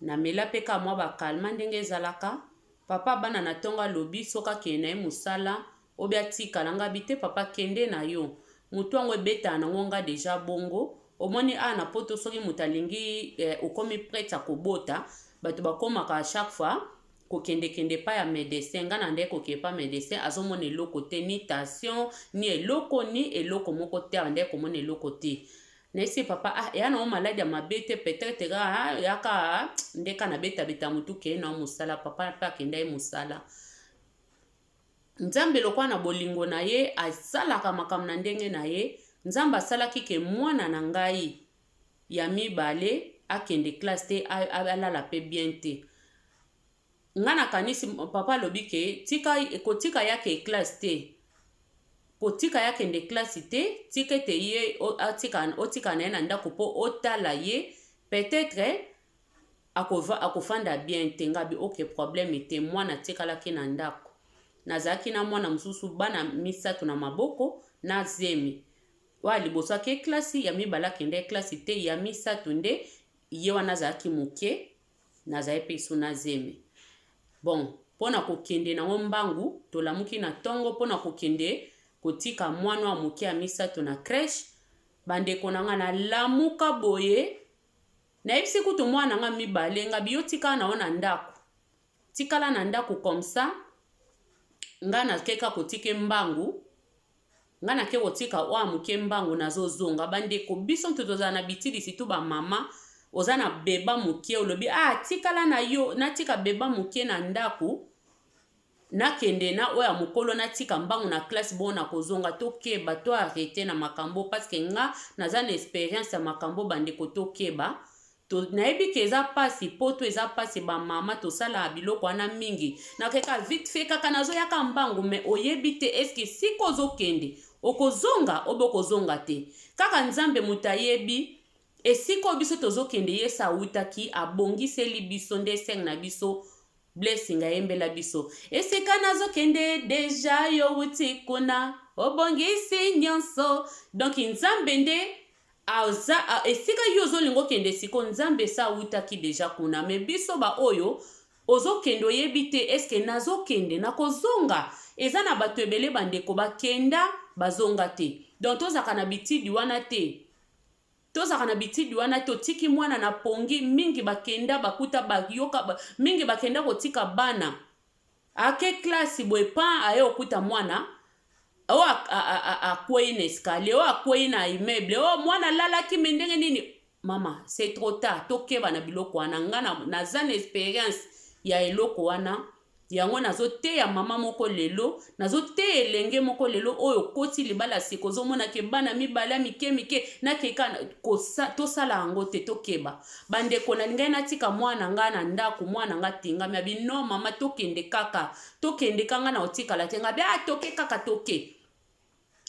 namela pe ka mwa bakalma ndenge ezalaka papa bana na tonga lobi soka ke na ye musala obi atikala nga bite papa kende na yo mutu yango ebeta nango nga deja bongo omoni na poto soki mutu alingi okomi prête akobota bato bakomaka à chaque fois kokende pa ya médecin nga na nde koke pa médecin azomona eloko te ni tension ni eloko moko te ande komona eloko te nesi papa ya na malade ya mabe te peut-être yaka ndeka na beta mutu ke na musala papa pa kende ye musala nzambe lokwa na bolingo na ye asalaka makambo na ndenge na ye nzambe asalaki ke mwana na ngai ya mibale akende classe te alala pe bien te ngana kanisi papa lobi ke kotika yake classe te kotika yake nde classe te tika te ye otika na ye na ndako po otala ye peut-être akofanda bien te ngabi ok problème te mwana tikalaki na ndako nazalaki na mwana mususu bana misato na maboko na zemi wa liboso ake classe ya mibala kende classe te ya misato nde ye wana nazalaki moke nazali pe so na zemi bon pona kokende na mbangu tolamuki na tongo pona kokende kotika mwana wa moke ya misato na crèche bandeko nanga na lamuka boye na yebisi kutu mwana nga mibale nga biyotika na ona ndako tikala na ndako comme ça nga na keka kotike mbangu nga na ke kotika wa moke mbangu nazozonga bandeko biso toza na bitili situ ba mama oza na beba moke olobi tikala na yo natika beba moke na ndako nakende na oya mokolo natika mbangu na classe bona kozonga tokeba to arrêter na makambo parce que nga naza na expérience ya makambo bandeko tokeba nayebi ke eza pasi poto eza pasi ba mama to sala biloko wana mingi na keka vite fait kaka nazo yaka mbangu me oyebi te eske siko ozokende okozonga obokozonga te kaka nzambe mutayebi esiko biso tozokende yesa utaki abongiseli biso nde seng na biso blessing ayembela biso esika nazokende deja yo uti kuna obongisi nyonso donc nzambe nde esika yo ozolingo kende siko nzambe sa utaki deja kuna me biso ba oyo ozokende oyebi te eske nazokende nakozonga eza na bato ebele bandeko bakenda bazonga te donc tozaka na bitidi wana te otiki mwana na pongi mingi bakenda bakuta bayoka mingi bakenda kotika bana ake klasi boye pan aye okuta mwana o akwei na escalier o akwei na immeuble o mwana lalaki me ndenge nini mama c'est trop tard tokeba na biloko wana nga naza na experience ya eloko wana yango nazoteya mama moko lelo nazoteya elenge moko lelo oyo koti libala siko ozomona ke bana mibale mike nakeka tosala yango te tokeba bandeko na ngai natika mwana nga na ndako mwana nga tingami abi no mama tokende kanga na otikala te ngabi toke kaka toke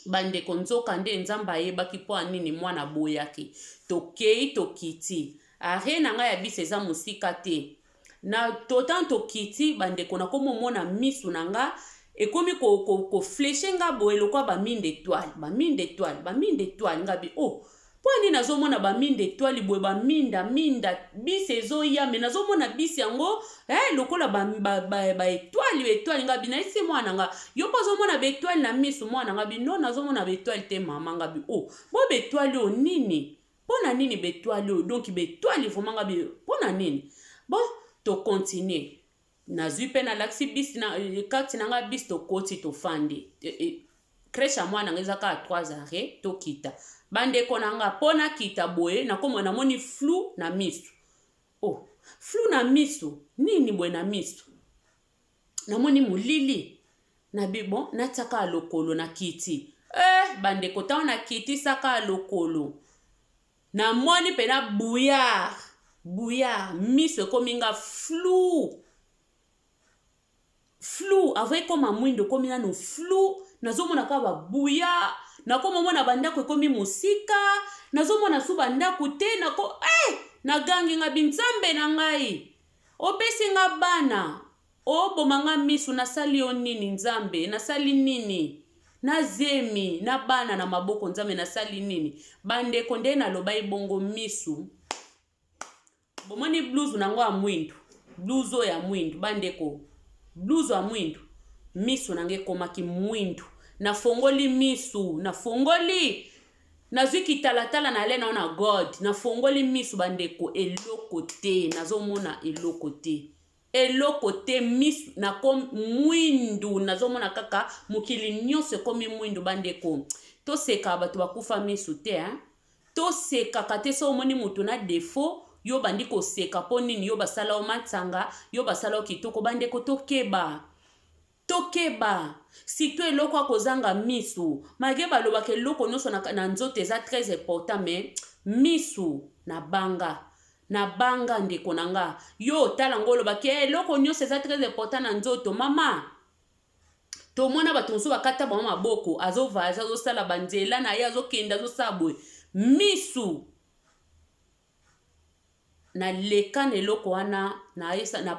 bandeko nzoka nde nzambe ayebaki mpo anini mwana boyaki tokei tokiti are na ngai ya biso eza mosika te na totan tokiti bandeko na komomona misu na nga ekomi ko fleshe nga boye lokwa ba mine d'étoile ngabi po ani nazomona ba mine d'étoile boye ba minda bisi ezoya me nazomona bisi yango lokola ba étoile ngabi na isi mwana nga yo pozomona ba étoile na misu mwana ngabi no nazomona ba étoile te mama ngabi bo ba étoile o nini pona nini ba étoile o donc ba étoile vraiment ngabi pona nini bon to continue nazwi pe na laksi bis na kati na nga bis to koti to fandi crèche à mwana ngeza ka 3 arrêt to kita bandeko na nga pona kita boye na komo na moni flou na misu flou na misu nini boye na misu na moni mulili na bibon na taka lokolo na kiti bandeko ta na kiti saka lokolo na moni pe na bouillard miso komi nga flou avec comme mwindo komi na no flou nazomona ka ba bouillard na komo mona bandako ekomi musika nazomona su bandako te nako na gangi nga binzambe na ngai opesi nga bana bomanga misu nasali yo nini nzambe nasali nini na zemi na bana na maboko nzambe nasali nini bandeko nde na loba ibongo misu bomoni blues nango ya mwindu blues ya mwindu bandeko blues ya mwindu misu nange komaki mwindu na fongoli misu na fongoli nazwi kitalatala na lena na god na fongoli misu bandeko eloko te nazomona eloko te misu na kom mwindu nazomona kaka mukili nyonso komi mwindu bandeko toseka bato bakufa misu te toseka kate so omoni mutu na defo yo bandi koseka po nini yo basala o matanga yo basala o kitoko bandeko tokeba sito eloko akozanga misu mage balobaka eloko nyonso na nzoto eza très important mais misu na banga ndeko na nga yo tala ngo olobaki eloko nyonso eza très important na nzoto mama tomona bato mosusu bakata bango maboko azovaza azosala banzela na ye azokenda azosala boye misu na leka na eloko wana na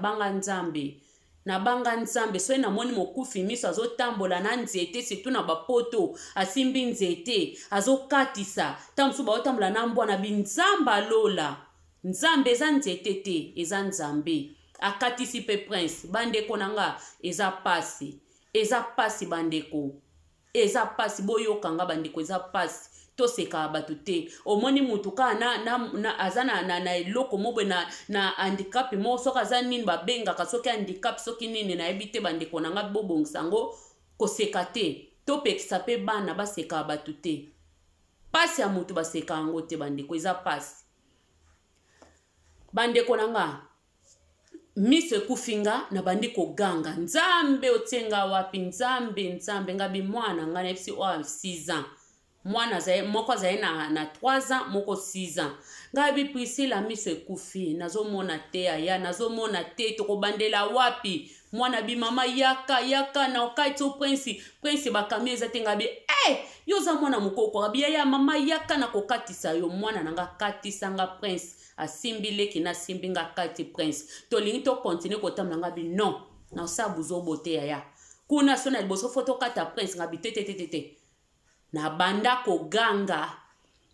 banga nzambe soki namoni mokufi miso azotambola na nzete surtout na bapoto asimbi nzete azokatisa ta mosusu baotambola na mbwa na binzamba alola nzambe eza nzete te eza nzambe akatisi pe prince bandeko na nga eza pasi bandeko eza pasi boyokanga bandeko eza pasi toseka bato te omoni mutu ka aza na eloko mobwe na handicap mo soki aza nini babengaka soki handicap soki nini nayebi te bandeko na nga bobongisa yango koseka te topekisa pe bana baseka bato te pasi ya mutu baseka yango te bandeko eza pasi bandeko na nga miso ekufinga na bandi koganga nzambe otenga wapi nzambe ngabi mwana nga na fisi 6 ans mwana moko azali na 3 ans moko 6 ans ngai bi Priscilla miso ekufi nazomona te aya nazomona te tokobandela wapi mwana bi mama yaka na okati o prince bakami eza te ngai bi yo za mwana mokoko abi ya mama yaka na kokatisa yo mwana nanga katisa nga prince asimbi leki na simbi nga kati prince tolingi to continue kotambola ngai bi non na osabu zobote yaya kuna so na liboso fo tokata prince ngai bi te na banda koganga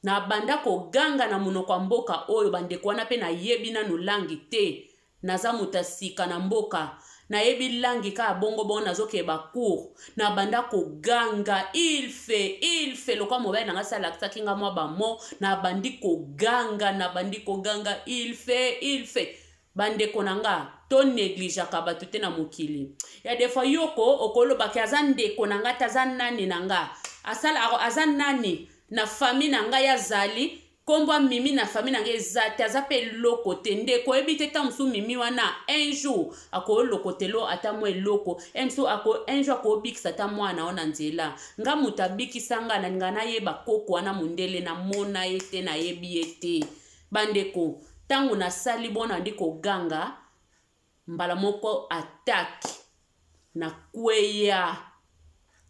na monoko ya mboka oyo bandeko wana mpe nayebi nanu langi te naza moto sika na mboka nayebi langi kaka bongo nazokeba cour na banda koganga il fait lokwa mobile nanga salakisaki nga mwa bamo na bandi koganga il fait bandeko nanga to neglijaka bato te na mokili ya defa yoko okolobaki aza ndeko nanga te aza nani nanga aza nani na fami na ngai azali kombo mimi na fami na ngai ezate aza pe loko te ndeko yebi te ta musu mimi wana un jour akoloko te lo ata mwa eloko un jour akobikisa ta mwana ona nzela nga muta bikisa nga na nga na yeba koko wana mundele na mona ye te na yebi ye te bandeko tangu na sali bona ndi koganga mbala moko attaque na kweya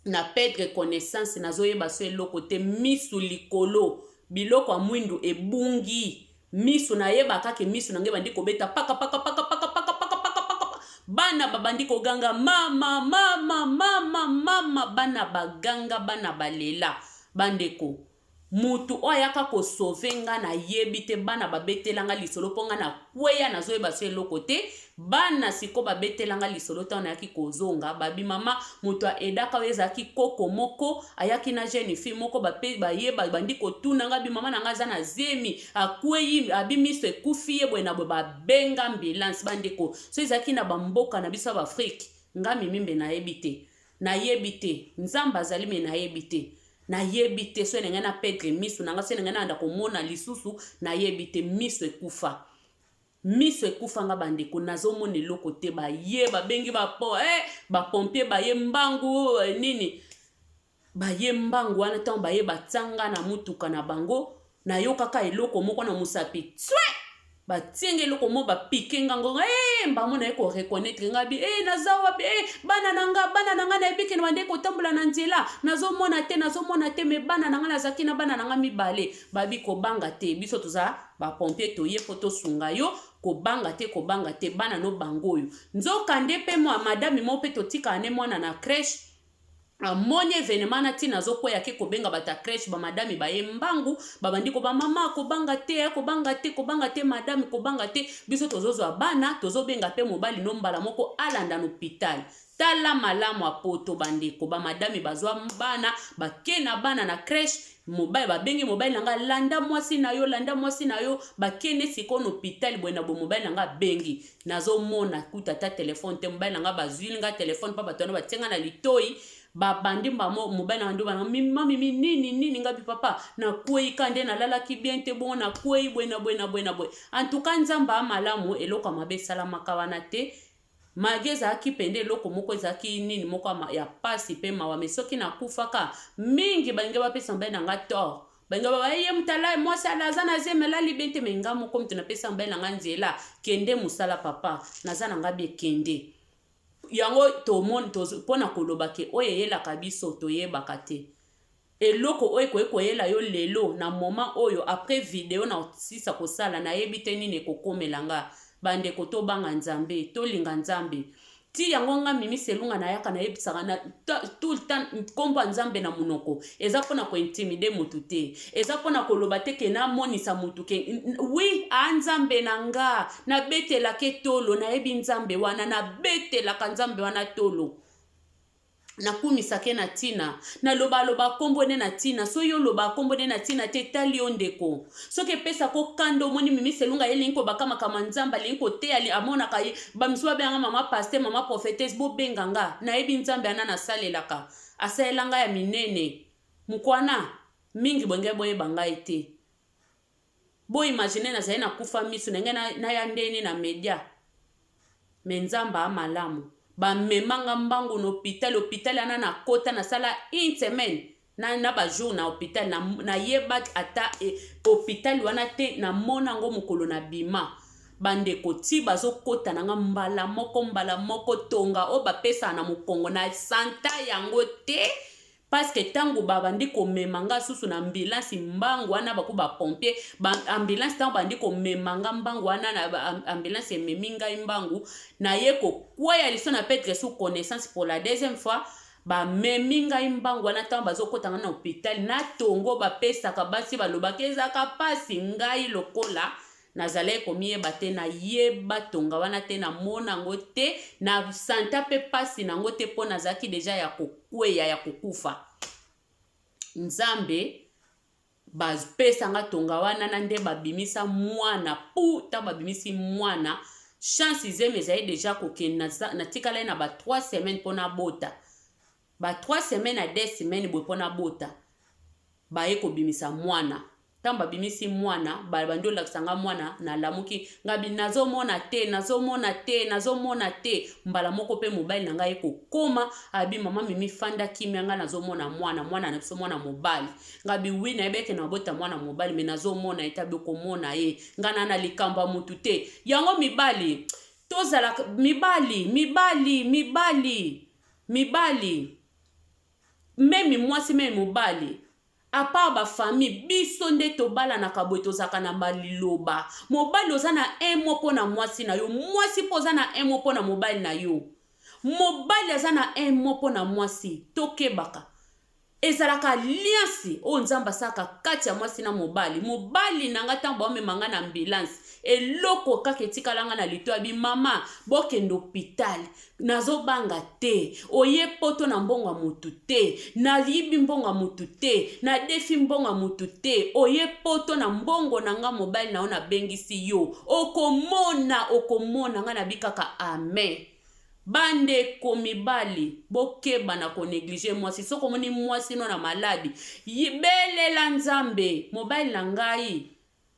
na perdre connaissance nazoyeba so eloko te misu likolo biloko ya mwindu ebungi misu nayeba kaka misu nange bandi kobeta paka bana babandi koganga mama bana baganga bana balela bandeko mutu oyaka ko sovenga na yebi te bana babetelanga lisolo ponga na kweya nazoyeba so eloko te bana siko babetelanga lisolo ta yaki kozonga babi mama mutu edaka ezaki koko moko ayaki na jeune fille moko bayeba bandi kotunanga bi mama nanga za na zemi akweyi abi miso ekufi ye bwe na bwe babenga ambulance bandeko so ezaki na bamboka na biso ba Afrique ngami mimbe na yebi te nzamba azali me na yebi te na yebi te so nenge na perdre miso nanga so nenge na anda komona lisusu na yebi te miso ekufa nga bandeko nazomona eloko te baye babengi bapompier baye mbangu nini baye mbangu wana ntango baye batsanga na mutuka na bango nayokaka eloko moko na musapi tswe batienge eloko mo bapike ngango mbamona ye koreconnaître ngabi naza wapi bana nanga nayebiki na bande kotambola na nzela nazomona te me bana nanga nazaki na bana nanga mibale babi kobanga te biso toza bapompier toye po tosunga yo kobanga te bana no bango oyo nzoka nde mpe madame mo mpe totika ane mwana na crèche amoni evenement na tina zokweya ke kobenga bata crèche ba madame baye mbangu babandi ko ba mama kobanga te madame kobanga te biso tozozwa bana tozobenga pe mobali no mbala moko alanda na hôpital tala malamu apoto bandeko ba madame bazwa bana bakena bana na crèche mobile babengi mobile nanga landa mwasi na yo bakene siko na hôpital bwena bo mobile nanga bengi nazomona kuta ta telefone te mobile nanga bazwili nga telefone pa batwana batenga na litoi babandi mbamo mobile na ndo bana mami nini ngabi papa na kwei kande na lala ki bien te bon na kwei bwena en tout cas nzamba malamu eloko mabe salamaka wana te mageza akipende eloko moko ezaki nini moko ya pasi pe mawa mesoki na kufaka mingi balinga bapesa mbaye nanga tor balinga baye mutala mwasi alaza na zemela libente menga moko mtu na pesa mbaye nanga nzela kende musala papa naza nanga be kende yango pona kolobake oye yelaka biso toyebaka te eloko oyo koyela yo lelo na moment oyo après video na sisa kosala na yebi te nini ekokomela nga bandeko tobanga nzambe tolinga nzambe ti yango nga mimi selunga na yaka na yebisaka na tout le temps kombo nzambe na munoko eza pona ko intimider mutu te eza pona koloba te ke na monisa mutu ke oui a nzambe na nga na betela ke tolo na yebi nzambe wana na betela ka nzambe wana tolo na kumisa ke na tina na loba kombo ne na tina so yo loba kombo ne na tina te tali ondeko so ke pesa ko kando moni mimi selunga yelinko bakama kama nzamba linko te ali amona kai bamisuwa benga mama pasteur mama prophétesse bo benganga na yebi nzambe anana salelaka asaelanga ya minene mukwana mingi bonge boye banga ite bo imagine na zaina kufa misu nenge na ya ndeni na media menzamba amalamu ba memanga mbangu no hôpital ana na kota na sala une semaine na ba jour na hôpital na yeba ata hôpital wana te na mona ngo mokolo na bima bandeko ti bazokota nanga mbala moko tonga o bapesa na mokongo na santa yango te parce que tango babandi komemanga susu na ambulance mbangu wana baku ba pompier ba ambulance tango bandi komemanga mbangu wana na ambulance ememi ngai mbangu na ye kokweya liso na Petre sous connaissance pour la deuxième fois ba memi ngai mbangu wana tango bazokotanga na hôpital na tongo bapesaka basi balobaka ezaka pasi ngai lokola nazale komiyeba te na yeba tonga wana te na mona ngo te na santa pe pasi nango te po nazaki deja ya kokweya ya kokufa nzambe bapesanga tonga wana na nde babimisa mwana pu ta babimisi mwana chance izeme ezali deja kokende na tikala na ba 3 semaines pona bota ba 3 semaines à 2 semaines boye pona bota baye kobimisa mwana tamba bimisi mwana bandi olakisanga mwana na lamuki ngabi nazomona te mbala moko pe mobile na ngai kokoma abi mama mimi fanda kimia nga nazomona mwana na biso mwana mobile ngabi wi na ebeke na bota mwana mobile me nazomona etabi komona ye ngana na likamba mutu te yango mibali tozala mibali memi mwasi memi mobali à part ba famille biso nde tobala na kaboy tozaka na baliloba mobali oza na un mot pona mwasi na yo mwasi poza na un mot pona mobali na yo mobali aza na un mot pona mwasi tokebaka ezalaka alliance o nzamba saka kati ya mwasi na mobali nanga tango baomemanga na ambulance eloko kaka etikalanga na lito abi mama bokende hôpital nazobanga te oye poto na mbongo mutu te na libi mbongo mutu te na defi mbongo mutu te oye poto na mbongo nanga mobali na ona bengisi yo okomona nga na bikaka amen bande komibali bokeba na ko négliger mwasi soko moni mwasi no na maladi yibelela nzambe mobile na ngai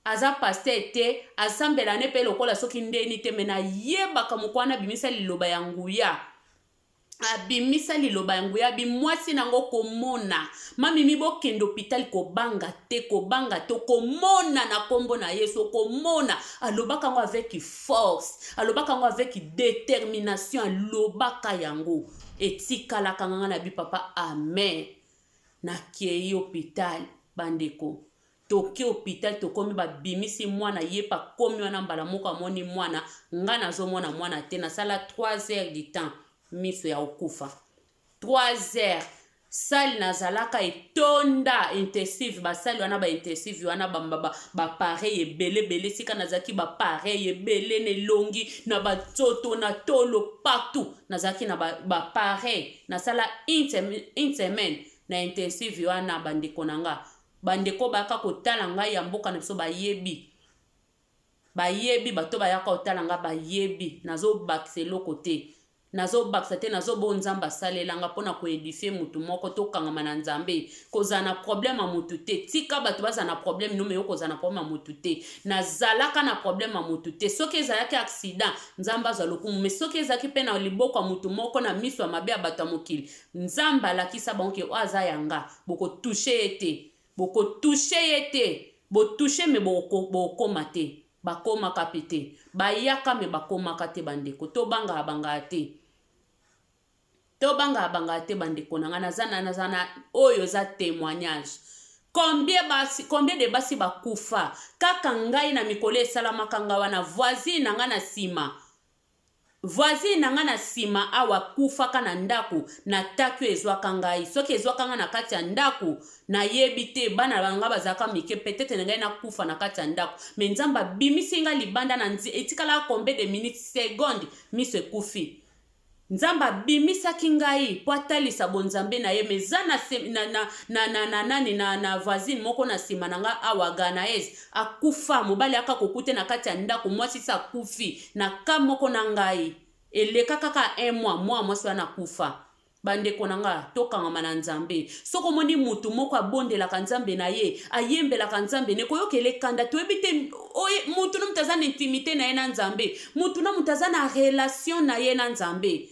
aza pasteur te asambela ne pe lokola soki ndeni te mena yebaka mokwana bimisa liloba ya nguya abimisa liloba ya nguya bimwasi nango komona mami bokende hôpital kobanga te komona na kombo na Yesu komona alobaka ngo avec force alobaka ngo avec détermination alobaka yango etikala kanga na bi papa amen na kei hôpital bandeko toki hôpital tokomi babimisi mwana yepa komi wana mbala moko amoni mwana nga nazomona mwana te nasala 3 heures du temps miso ya okufa 3 heures sali nazalaka etonda intensive basali wana ba intensive wana ba pareil ebele sika nazaki ba pareil ebele nelongi na batsoto na tolo partout nazaki na ba pareil nasala une semaine na intensive wana bandeko nanga bandeko baka kotala ngai ya mboka na biso bayebi bato bayaka kotala nga bayebi nazobakisa eloko te nazobakisa te nazobonzamba salelanga mpona koedifie mutu moko tokangama na nzambe kozala na problème ya mutu te tika bato bazala na problème nome yo kozala na problème ya mutu te nazalaka na problème ya mutu te soki ezalaki accident nzambe azwa lokumu me soki ezalaki mpe na liboko ya mutu moko na miso ya mabe ya bato ya mokili nzambe alakisa bango ke oyo aza yanga bokotouche ye te botouche me bokoma te bakomaka pe te bayaka me bakomaka te bandeko tobanga te bandeko nanga nazana oyo za témoignage combien de basi bakufa kaka ngai na mikolo esalamaka nga wana voisine nanga na sima awa kufaka na ndaku na takyo ezwaka ngai soki ezwaka nga na kati ya ndaku na yebi te bana banga bazaka mike peut-être ngai na kufa na kati ya ndaku me nzamba bimisi nga libanda na etikala combien de minutes seconde miso ekufi nzamba bimisaki ngai po atalisa bonzambe na ye meza na voisine moko na sima na nga awa Ganaes akufa mobali aka kokute na kati ya ndako mwasi sa kufi na ka moko na ngai eleka kaka 1 mois mwasi wana kufa bandeko nanga tokangama na nzambe soko moni mutu moko abondelaka nzambe na ye ayembelaka nzambe ne koyokele kanda toyebi te mutu no mutaza na intimité na ye na nzambe mutu na mutaza na relation na ye na nzambe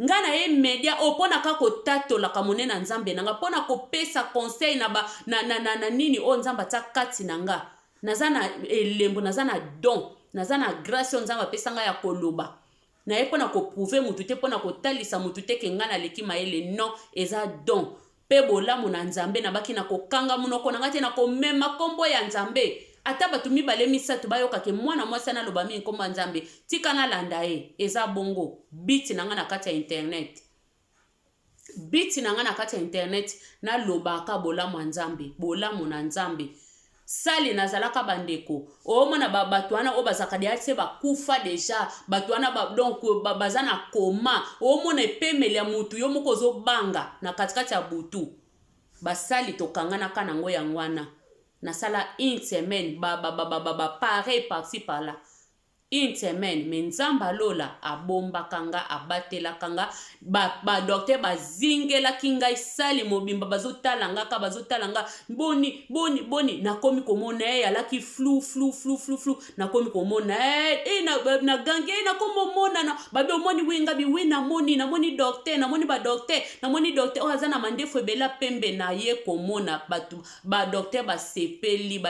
nga na ye media opona kako tatola kamone na nzambe nanga pona ko pesa conseil na nini o nzamba ta kati nanga naza na elembo naza na don naza na grâce o nzamba pesa nga ya koloba na ye pona ko prouver mutu te pona ko talisa mutu te ke nga na leki mayele non eza don pe bolamu na nzambe na baki na kokanga munoko nanga te na komema kombo ya nzambe ata batu mibale misatu bayoka ke mwana mwasi analoba mingi nkombo ya nzambe tika nalanda ye eza bongo biti nanga na kati ya internet biti nanga na kati ya internet nalobaka bolamu ya nzambe bolamu na nzambe sali nazalaka bandeko omona bato wana o bazaka deya se bakufa deja bato wana donc baza na koma omona epemeli ya mutu yo moko ozobanga na katikati ya butu basali tokanganaka nango yango wana nasala une semaine pareil par-ci par-là une semaine me nzamba lola abombaka nga abatelaka nga badokter bazingelaki ngai sali mobimba bazotala nga boni nakomi komona ye alaki flou nakomi komona na gange nakomomona babi omoni winga biwi namoni docteur namoni badokter namoni docteur oyo aza na mandefu ebela pembe na ye komona badokter basepeli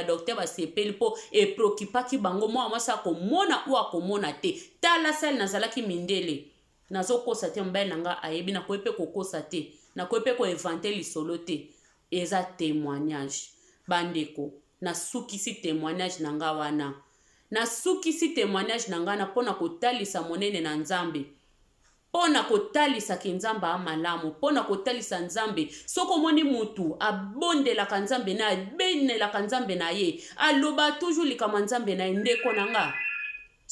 mpo eprokipaki bango mwa mwasi akomona akomona te tala sali nazalaki mindele nazokosa te mobali nanga ayebi nakoki mpe kokosa te nakoki mpe koinvente lisolo te eza témoignage bandeko nasukisi témoignage nanga wana nasukisi témoignage nanga wana mpona kotalisa monene na nzambe mpona kotalisa ke nzambe amalamu mpona kotalisa nzambe soki omoni mutu abondelaka nzambe na abenelaka nzambe na ye aloba toujours likama nzambe na ye ndeko nanga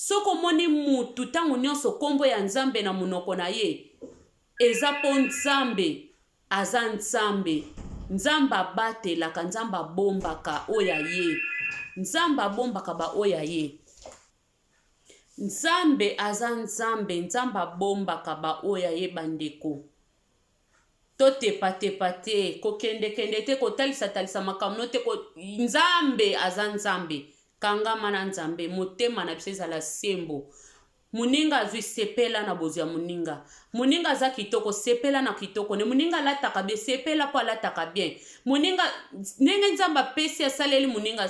soki omoni mutu ntango nyonso kombo ya nzambe na munoko na ye eza mpo nzambe aza nzambe nzambe abatelaka nzambe abombaka oyo ye nzambe abombaka baoyo ye nzambe aza nzambe nzambe abombaka baoyo ye bandeko totepatepa te kokendekende te kotalisa makambo te nzambe aza nzambe kangama na nzambe motema na biso ezala sembo muninga azwi sepela na bozu ya muninga aza kitoko sepela na kitoko ne muninga alataka bien sepela po alataka bien muninga ndenge nzambe apesi asaleli muninga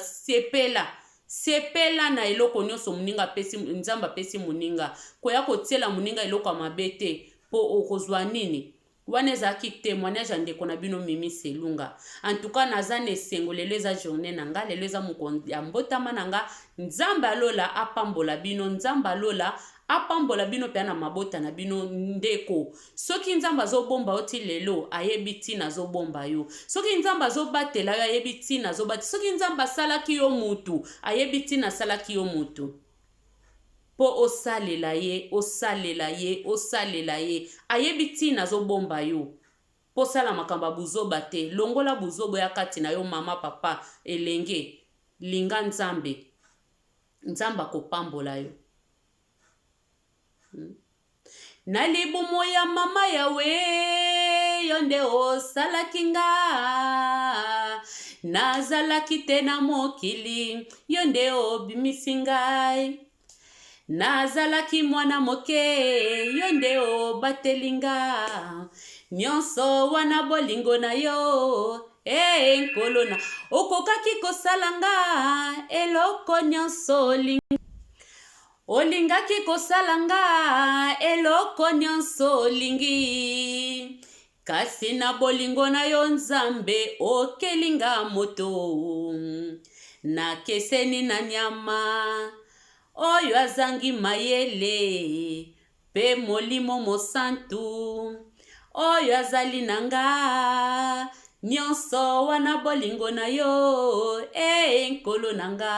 sepela na eloko nyonso nzambe apesi muninga koya kotiela muninga eloko ya mabe te po okozwa nini wana ezalaki témoignage ya ndeko na bino Mimi Selunga. En tout cas naza na esengo lelo eza journée na nga lelo eza mokonzi ya mbotama na nga nzambe alola apambola bino nzambe alola apambola bino mpe na mabota na bino ndeko soki nzambe azobomba yo ti lelo ayebi ntina azobomba yo soki nzambe azobatela yo ayebi ntina azobata soki nzambe asalaki yo mutu ayebi ntina asalaki yo mutu po osalela ye ayebi ntina azobomba yo po sala makamba buzoba te longola buzobo ya kati na yo mama papa elenge linga nzambe akopambola yo na libumu ya mama yawe yo nde osalaki nga nazalaki te na mokili yo nde obimisi ngai nazalaki mwana moke yo nde obateli nga nyonso wana bolingo na yo nkolo na okokaki kosala nga eloko nyonso olingaki kosala nga eloko nyonso olingi kasi na bolingo na yo nzambe okelinga moto nakeseni na nyama oyo azangi mayele pe molimo mosantu oyo azali na nga nyonso wana bolingo na yo nkolo na nga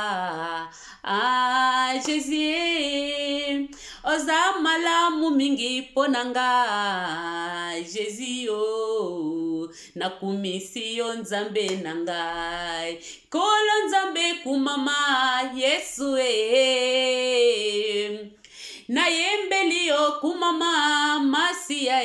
Jésus oza malamu mingi mpo na nga Jésus nakumisi yo nzambe na ngai kolo nzambe kumama Yesu nayembeli yo kumama Masia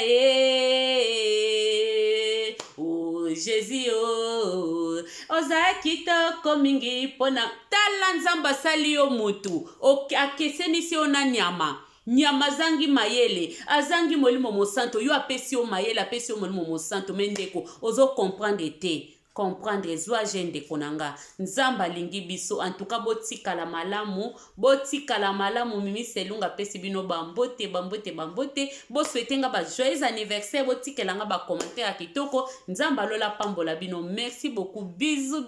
Jésus oza kitoko mingi mpona tala nzambe asali yo mutu akesenisi yo na nyama nyama zangi mayele azangi molimo mosanto yo apesi yo mayele apesi yo molimo mosanto me ndeko ozo comprendre te comprendre ezwa je ndeko na nga nzambe alingi biso antuka botikala malamu mimi selunga apesi bino bambote boswete nga joyeux anniversaire botikela nga bacommentaire ya kitoko nzambe alola pambola bino merci beaucoup bisous